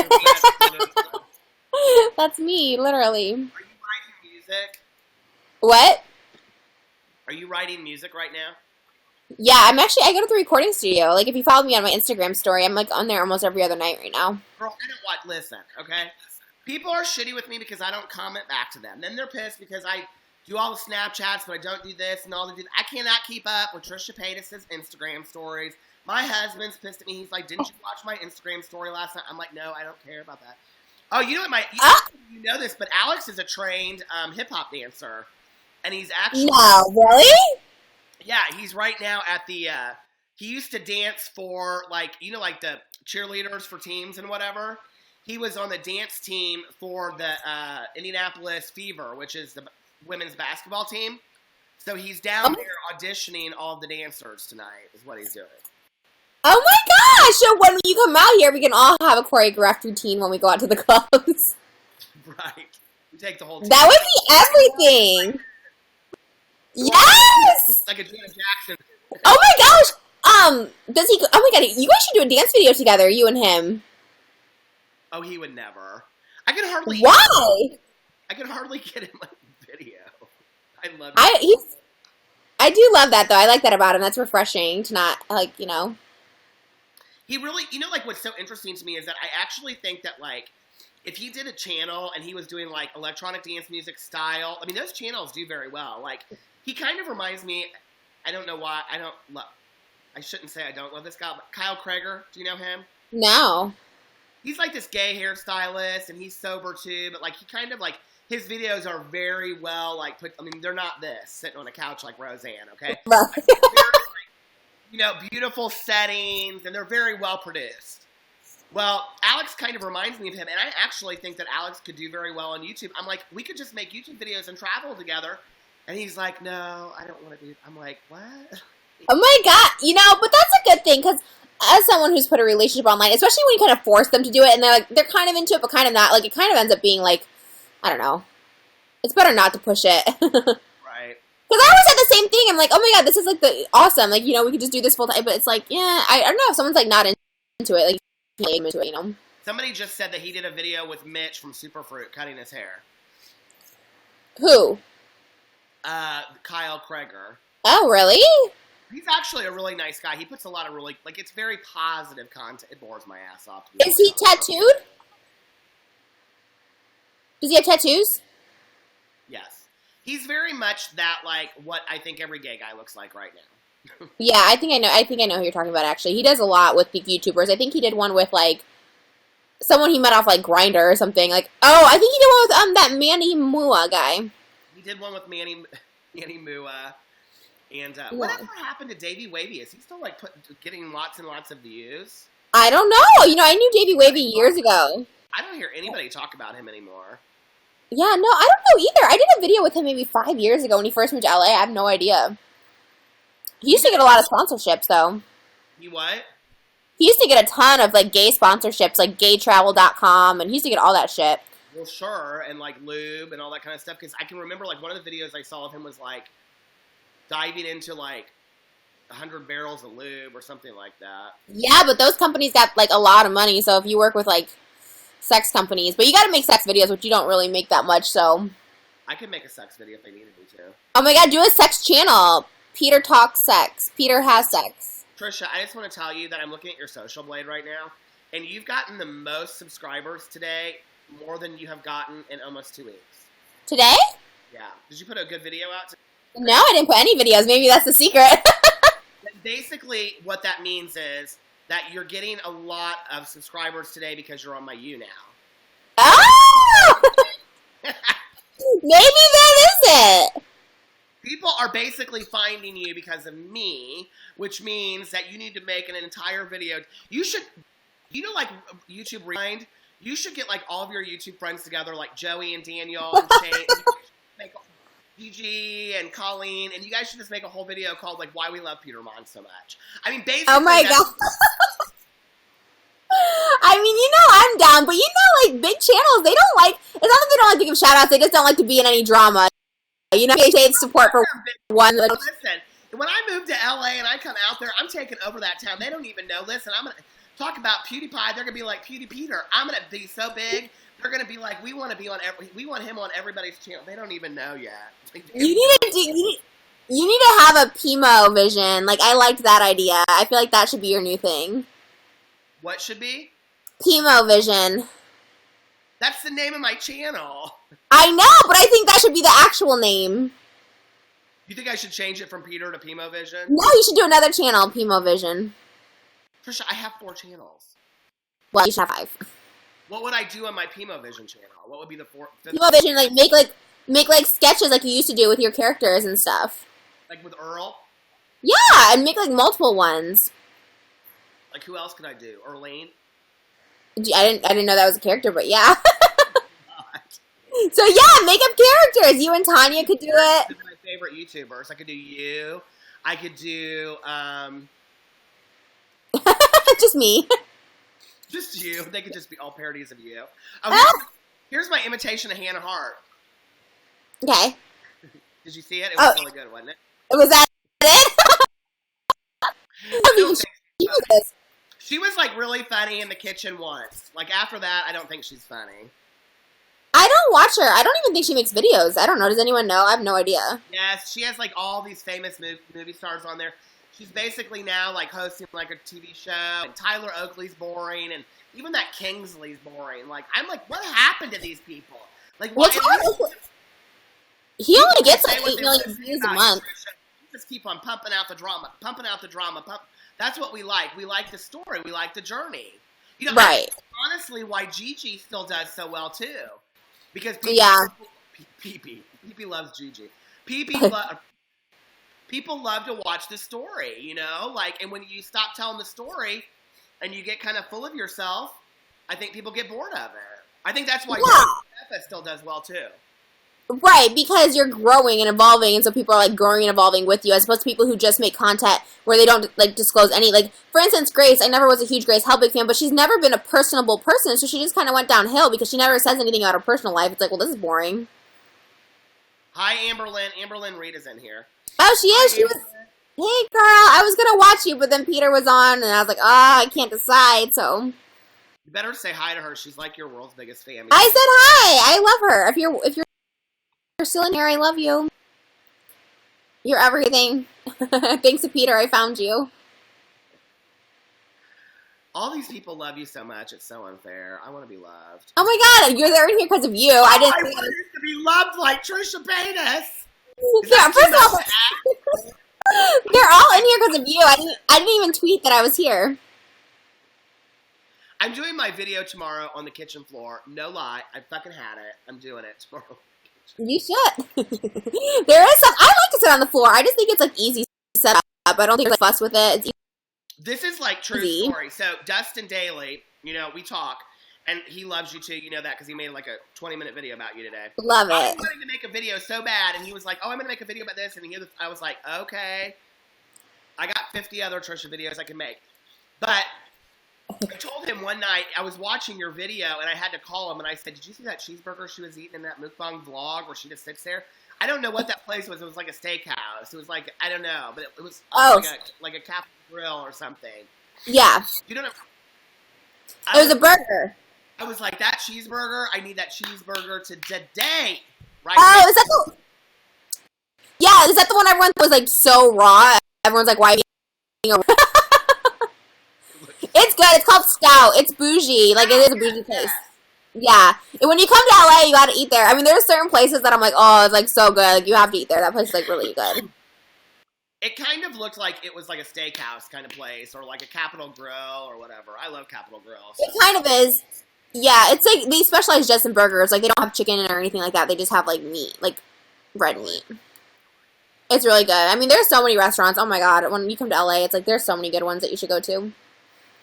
That's me, literally. Are you writing music? What? Are you writing music right now? Yeah, I go to the recording studio. Like, if you follow me on my Instagram story, I'm like on there almost every other night right now. Girl, I don't watch. Listen, okay? People are shitty with me because I don't comment back to them. Then they're pissed because I do all the Snapchats, but I don't do this and all the. I cannot keep up with Trisha Paytas' Instagram stories. My husband's pissed at me. He's like, "Didn't you watch my Instagram story last night?" I'm like, "No, I don't care about that." Oh, you know what? You know this, but Alex is a trained hip hop dancer, and he's actually really. Yeah, he's right now at the. He used to dance for like the cheerleaders for teams and whatever. He was on the dance team for the Indianapolis Fever, which is the women's basketball team. So he's down there auditioning all of the dancers tonight. Is what he's doing. Oh my gosh! So when you come out here, we can all have a choreographed routine when we go out to the clubs. Right. We take the whole team. That would be everything. Yes! Like a Janet Jackson. Oh my gosh! Does he? Oh my god! You guys should do a dance video together, you and him. Oh, he would never. I could hardly. Why? I could hardly get him a video. I love. I do love that though. I like that about him. That's refreshing to not He really, like what's so interesting to me is that I actually think that like if he did a channel and he was doing like electronic dance music style, I mean those channels do very well. Like he kind of reminds me. I don't know why I shouldn't say I don't love this guy, but Kyle Krager. Do you know him? No. He's like this gay hairstylist, and he's sober too. But like he kind of like his videos are very well like put. I mean, they're not this sitting on a couch like Roseanne. Okay, beautiful settings, and they're very well produced. Well, Alex kind of reminds me of him, and I actually think that Alex could do very well on YouTube. I'm like, we could just make YouTube videos and travel together. And he's like, no, I don't want to do. I'm like, what? Oh my god, but that's a good thing because as someone who's put a relationship online, especially when you kind of force them to do it, and they're kind of into it, but kind of not. Like it kind of ends up being like, I don't know. It's better not to push it. Right. Because I always had the same thing. I'm like, oh my god, this is like the awesome. Like we could just do this full time. But it's like, yeah, I don't know. If someone's like not into it, like into it, Somebody just said that he did a video with Mitch from Superfruit cutting his hair. Who? Kyle Krager. Oh, really? He's actually a really nice guy. He puts a lot of really, it's very positive content. It bores my ass off. Is he tattooed? Does he have tattoos? Yes. He's very much that, what I think every gay guy looks like right now. Yeah, I think I know who you're talking about, actually. He does a lot with big YouTubers. I think he did one with, someone he met off, Grindr or something. I think he did one with, that Manny Mua guy. He did one with Manny Mua. And whatever happened to Davey Wavy? Is he still getting lots and lots of views? I don't know. I knew Davey Wavy years ago. I don't hear anybody talk about him anymore. Yeah, no, I don't know either. I did a video with him maybe 5 years ago when he first moved to LA. I have no idea. He used to get a lot of sponsorships though. You what? He used to get a ton of gay sponsorships, gaytravel.com, and he used to get all that shit. Well, sure, and lube and all that kind of stuff. Because I can remember one of the videos I saw of him was diving into 100 barrels of lube or something like that. Yeah, but those companies got a lot of money. So if you work with sex companies, but you got to make sex videos, which you don't really make that much. So I could make a sex video if they needed me to. Oh my god, do a sex channel. Peter talks sex. Peter has sex. Trisha, I just want to tell you that I'm looking at your social blade right now, and you've gotten the most subscribers today, more than you have gotten in almost 2 weeks. Today? Yeah. Did you put a good video out today? No, I didn't put any videos. Maybe that's the secret. Basically, what that means is that you're getting a lot of subscribers today because you're on my You now. Oh! Maybe that is it. People are basically finding you because of me, which means that you need to make an entire video. You should, YouTube Rewind? You should get all of your YouTube friends together, like Joey and Daniel and Shane. Make Gigi and Colleen, and you guys should just make a whole video called Why We Love Peter Monn So Much. I mean, basically. Oh my god. I mean, I'm down, but big channels, they don't it's not that they don't like to give shout outs, they just don't like to be in any drama. They support for one. Listen, when I move to LA and I come out there, I'm taking over that town. They don't even know. Listen, I'm going to talk about PewDiePie. They're going to be like, Pewdie Peter. I'm going to be so big. They're going to be like, we want him on everybody's channel. They don't even know yet. You need to have a Pimo vision. Like, I liked that idea. I feel like that should be your new thing. What should be? Pimo vision. That's the name of my channel. I know, but I think that should be the actual name. You think I should change it from Peter to Pimo Vision? No, you should do another channel, Pimo Vision. Trisha, I have 4 channels. Well, you should have 5. What would I do on my Pimo Vision channel? What would be the 4th? Pimo Vision, like make sketches like you used to do with your characters and stuff. Like with Earl? Yeah, and make like multiple ones. Like who else could I do? Earlene? I didn't know that was a character, but yeah. So yeah, make up characters. You and Tanya could do it. My favorite YouTubers. I could do you. I could do just me. Just you. They could just be all parodies of you. Oh, here's my imitation of Hannah Hart. Okay. Did you see it? It was really good, wasn't it? Was that it? She was like really funny in the kitchen once. Like after that, I don't think she's funny. I don't watch her. I don't even think she makes videos. I don't know. Does anyone know? I have no idea. Yes, she has like all these famous movie stars on there. She's basically now like hosting like a TV show. And Tyler Oakley's boring, and even that Kingsley's boring. Like I'm like, what happened to these people? Like why? He only gets like 8 million views a month. Just keep on pumping out the drama. That's what we like. We like the story. We like the journey. You know, right. Honestly, why Gigi still does so well too. Because Pee-Pee loves Gigi. People love to watch the story, you know? Like, and when you stop telling the story and you get kind of full of yourself, I think people get bored of it. I think that's why Trisha still does well too. Right, because you're growing and evolving, and so people are like growing and evolving with you, as opposed to people who just make content where they don't like disclose any. Like, for instance, Grace. I never was a huge Grace Helbig fan, but she's never been a personable person, so she just kind of went downhill because she never says anything about her personal life. It's like, well, this is boring. Hi, Amberlynn. Amberlynn Reed is in here. Oh, she is. She was. Hey, girl. I was gonna watch you, but then Peter was on, and I was like, I can't decide. So. You better say hi to her. She's like your world's biggest fan. I said hi. I love her. If you're still in here, I love you. You're everything. Thanks to Peter, I found you. All these people love you so much. It's so unfair. I want to be loved. Oh my god, you're there in here because of you. I want to be loved like Trisha Paytas. Yeah, first of all, they're all in here because of you. I didn't even tweet that I was here. I'm doing my video tomorrow on the kitchen floor. No lie, I fucking had it. I'm doing it tomorrow. You should. There is some. I like to sit on the floor. I just think it's like easy to set up. I don't think there's like fuss with it. This is like true story. So Dustin Daly, you know, we talk, and he loves you too. You know that because he made like a 20-minute video about you today. Love it. I was wanting to make a video so bad, and he was like, "Oh, I'm going to make a video about this," and I was like, "Okay." I got 50 other Trisha videos I can make, but. I told him one night, I was watching your video, and I had to call him, and I said, did you see that cheeseburger she was eating in that mukbang vlog where she just sits there? I don't know what that place was. It was like a steakhouse. It was like, I don't know, but it was like a Captain Grill or something. Yeah. You don't know. It was a burger. I was like, that cheeseburger, I need that cheeseburger today. Right? Oh, is that the... Yeah, is that the one everyone was like so raw? Everyone's like, why are you eating a... It's good. It's called Scout. It's bougie. Like, it is a bougie place. Yeah. And when you come to LA, you gotta eat there. I mean, there's certain places that I'm like, oh, it's like so good. Like, you have to eat there. That place is like really good. It kind of looked like it was like a steakhouse kind of place or like a Capitol Grill or whatever. I love Capitol Grill. So. It kind of is. Yeah, it's like they specialize just in burgers. Like, they don't have chicken or anything like that. They just have like meat, like red meat. It's really good. I mean, there's so many restaurants. Oh my god. When you come to LA, it's like there's so many good ones that you should go to.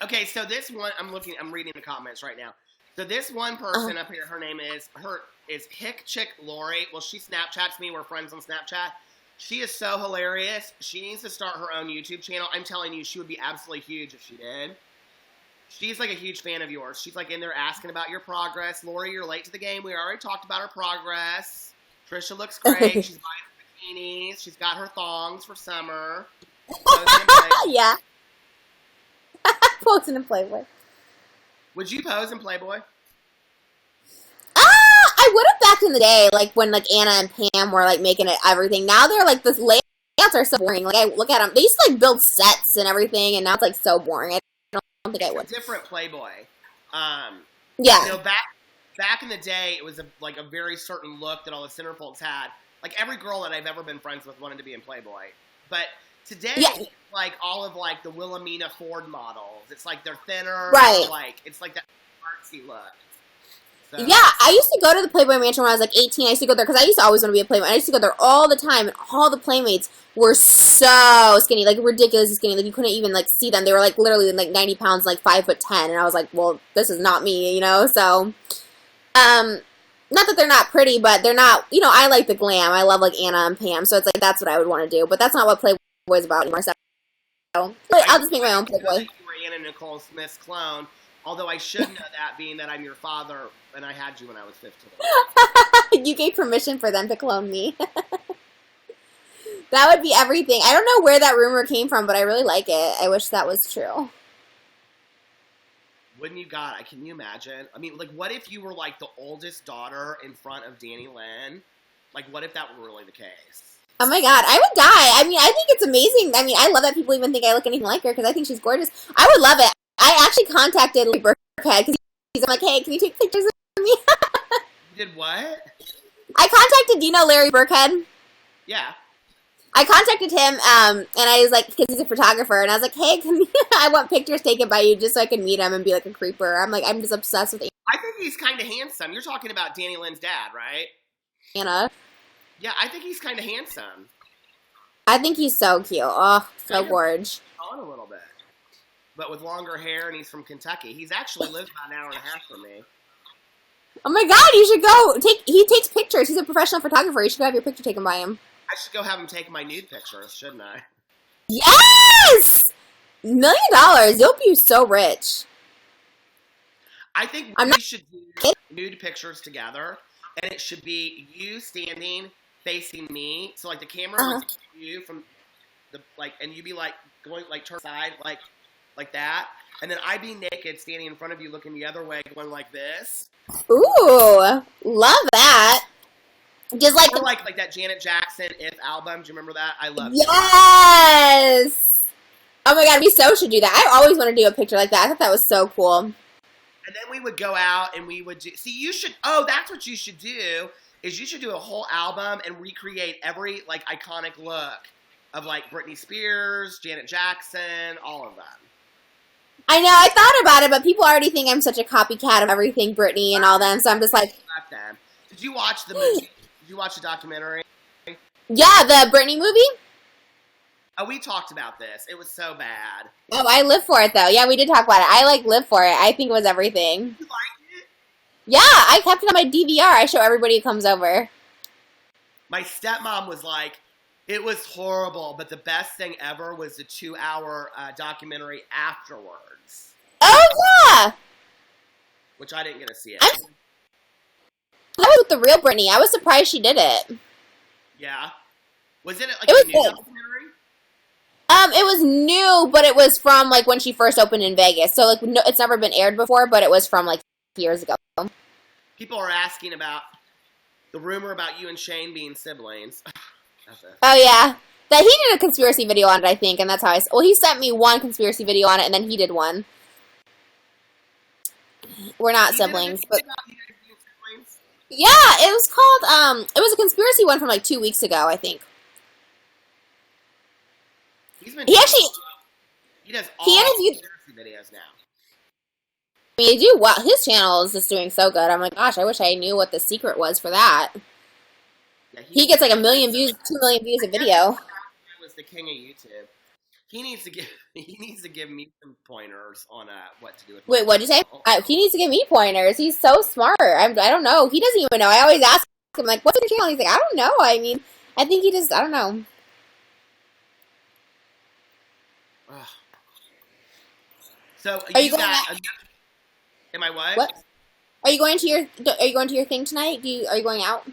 Okay, so this one, I'm reading the comments right now. So this one person up here, her name is Hick Chick Lori. Well, she Snapchats me. We're friends on Snapchat. She is so hilarious. She needs to start her own YouTube channel. I'm telling you, she would be absolutely huge if she did. She's like a huge fan of yours. She's like in there asking about your progress. Lori, you're late to the game. We already talked about her progress. Trisha looks great. She's buying bikinis. She's got her thongs for summer. Yeah. Posing in Playboy. Would you pose in Playboy? I would have back in the day, like when like Anna and Pam were like making it everything. Now they're like this layup workouts are so boring. Like, I look at them. They used to, like, build sets and everything, and now it's, like, so boring. I don't think I would. It's a different Playboy. Yeah. You know, back in the day, it was like a very certain look that all the centerfolds had. Like, every girl that I've ever been friends with wanted to be in Playboy. But today, it's like all of, like, the Wilhelmina Ford models. It's like they're thinner. Right. Like, it's like that artsy look. So. Yeah, I used to go to the Playboy Mansion when I was like 18. I used to go there because I used to always want to be a Playboy. I used to go there all the time, and all the Playmates were so skinny, like ridiculously skinny. Like you couldn't even like see them. They were like literally like 90 pounds, like 5'10", and I was like, well, this is not me, you know. So, not that they're not pretty, but they're not. You know, I like the glam. I love like Anna and Pam, so it's like that's what I would want to do. But that's not what Playboy is about anymore. So, I'll just make my own Playboy. You were Anna Nicole Smith's clone. Although I should know that, being that I'm your father, and I had you when I was 15. You gave permission for them to clone me. That would be everything. I don't know where that rumor came from, but I really like it. I wish that was true. Wouldn't you, God, can you imagine? I mean, like, what if you were, like, the oldest daughter in front of Danny Lynn? Like, what if that were really the case? Oh my God, I would die. I mean, I think it's amazing. I mean, I love that people even think I look anything like her, because I think she's gorgeous. I would love it. I actually contacted Larry Burkhead because he's like, hey, can you take pictures of me? You did what? I contacted, do you know Larry Burkhead? Yeah. I contacted him, and I was like, because he's a photographer, and I was like, hey, I want pictures taken by you just so I can meet him and be like a creeper. I'm like, I'm just obsessed with I think he's kind of handsome. You're talking about Danny Lynn's dad, right? Anna. Yeah, I think he's kind of handsome. I think he's so cute. Oh, so gorge. On a little bit. But with longer hair, and he's from Kentucky. He's actually lives about an hour and a half from me. Oh my God, you should go. He takes pictures. He's a professional photographer. You should go have your picture taken by him. I should go have him take my nude pictures, shouldn't I? Yes! $1 million. You'll be so rich. I think we should do nude pictures together, and it should be you standing facing me. So, like, the camera would see you from the, like, and you'd be, like, going, like, turn side, like that. And then I'd be naked, standing in front of you, looking the other way, going like this. Ooh, love that. Just like, or like that Janet Jackson If album. Do you remember that? I love it. Yes! Oh my God, we so should do that. I always want to do a picture like that. I thought that was so cool. And then we would go out and we would do, see, you should, that's what you should do, is you should do a whole album and recreate every, like, iconic look of, like, Britney Spears, Janet Jackson, all of them. I know, I thought about it, but people already think I'm such a copycat of everything Britney and all them, so I'm just like... Did you watch the movie? Did you watch the documentary? Yeah, the Britney movie? Oh, we talked about this. It was so bad. Oh, I live for it, though. Yeah, we did talk about it. I, like, live for it. I think it was everything. You liked it? Yeah, I kept it on my DVR. I show everybody who comes over. My stepmom was like, it was horrible, but the best thing ever was the 2-hour documentary afterwards. Oh, yeah! Which I didn't get to see it. That was with the real Britney. I was surprised she did it. Yeah. Was it like a new good documentary? It was new, but it was from, like, when she first opened in Vegas. So, like, no, it's never been aired before, but it was from, like, years ago. People are asking about the rumor about you and Shane being siblings. Oh, yeah. That he did a conspiracy video on it, I think, and that's how well, he sent me one conspiracy video on it, and then he did one. We're not siblings, but... Yeah, it was called, it was a conspiracy one from, like, 2 weeks ago, I think. He does all conspiracy videos now. I mean, they do well. His channel is just doing so good. I'm like, gosh, I wish I knew what the secret was for that. Yeah, he gets like 1 million views, 2 million views a video. He was the king of YouTube. He needs to give me some pointers on what to do with. Wait, what'd you say? He needs to give me pointers. He's so smart. I don't know. He doesn't even know. I always ask him like, "What's your channel?" He's like, "I don't know." I mean, I think he just, I don't know. So are you going? Am I what? What? Are you going to your thing tonight? Are you going out?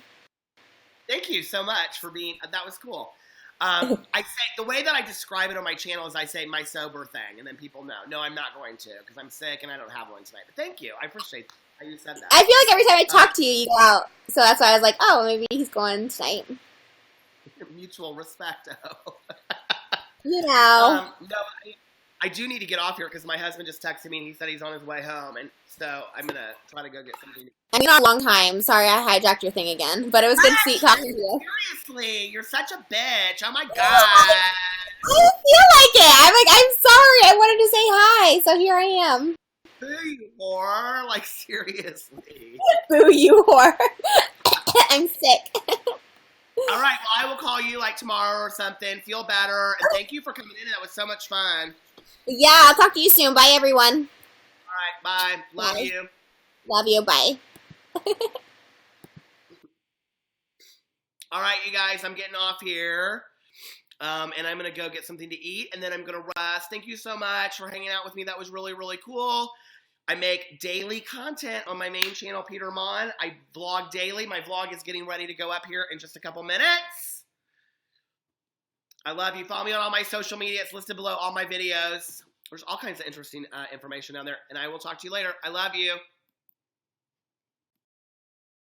Thank you so much for being. That was cool. I say the way that I describe it on my channel is I say my sober thing, and then people know. No, I'm not going to because I'm sick and I don't have one tonight. But thank you. I appreciate how you said that. I feel like every time I talk to you, you go out. So that's why I was like, oh, maybe he's going tonight. Mutual respect. You know. No, I do need to get off here because my husband just texted me and he said he's on his way home, and so I'm gonna try to go get something. I mean, a long time. Sorry, I hijacked your thing again, but it was good sweet talking to you. Seriously, you're such a bitch. Oh my god. I didn't feel like it. I'm like, I'm sorry. I wanted to say hi, so here I am. Boo, you whore. Like, seriously. Boo, you whore. I'm sick. All right, well, I will call you like tomorrow or something. Feel better, and thank you for coming in. That was so much fun. Yeah, I'll talk to you soon. Bye, everyone. All right, bye. Love Bye. you. Love you. Bye. All right, you guys, I'm getting off here. And I'm going to go get something to eat, and then I'm going to rest. Thank you so much for hanging out with me. That was really, really cool. I make daily content on my main channel, Peter Monn. I vlog daily. My vlog is getting ready to go up here in just a couple minutes. I love you. Follow me on all my social media. It's listed below all my videos. There's all kinds of interesting information down there, and I will talk to you later. I love you.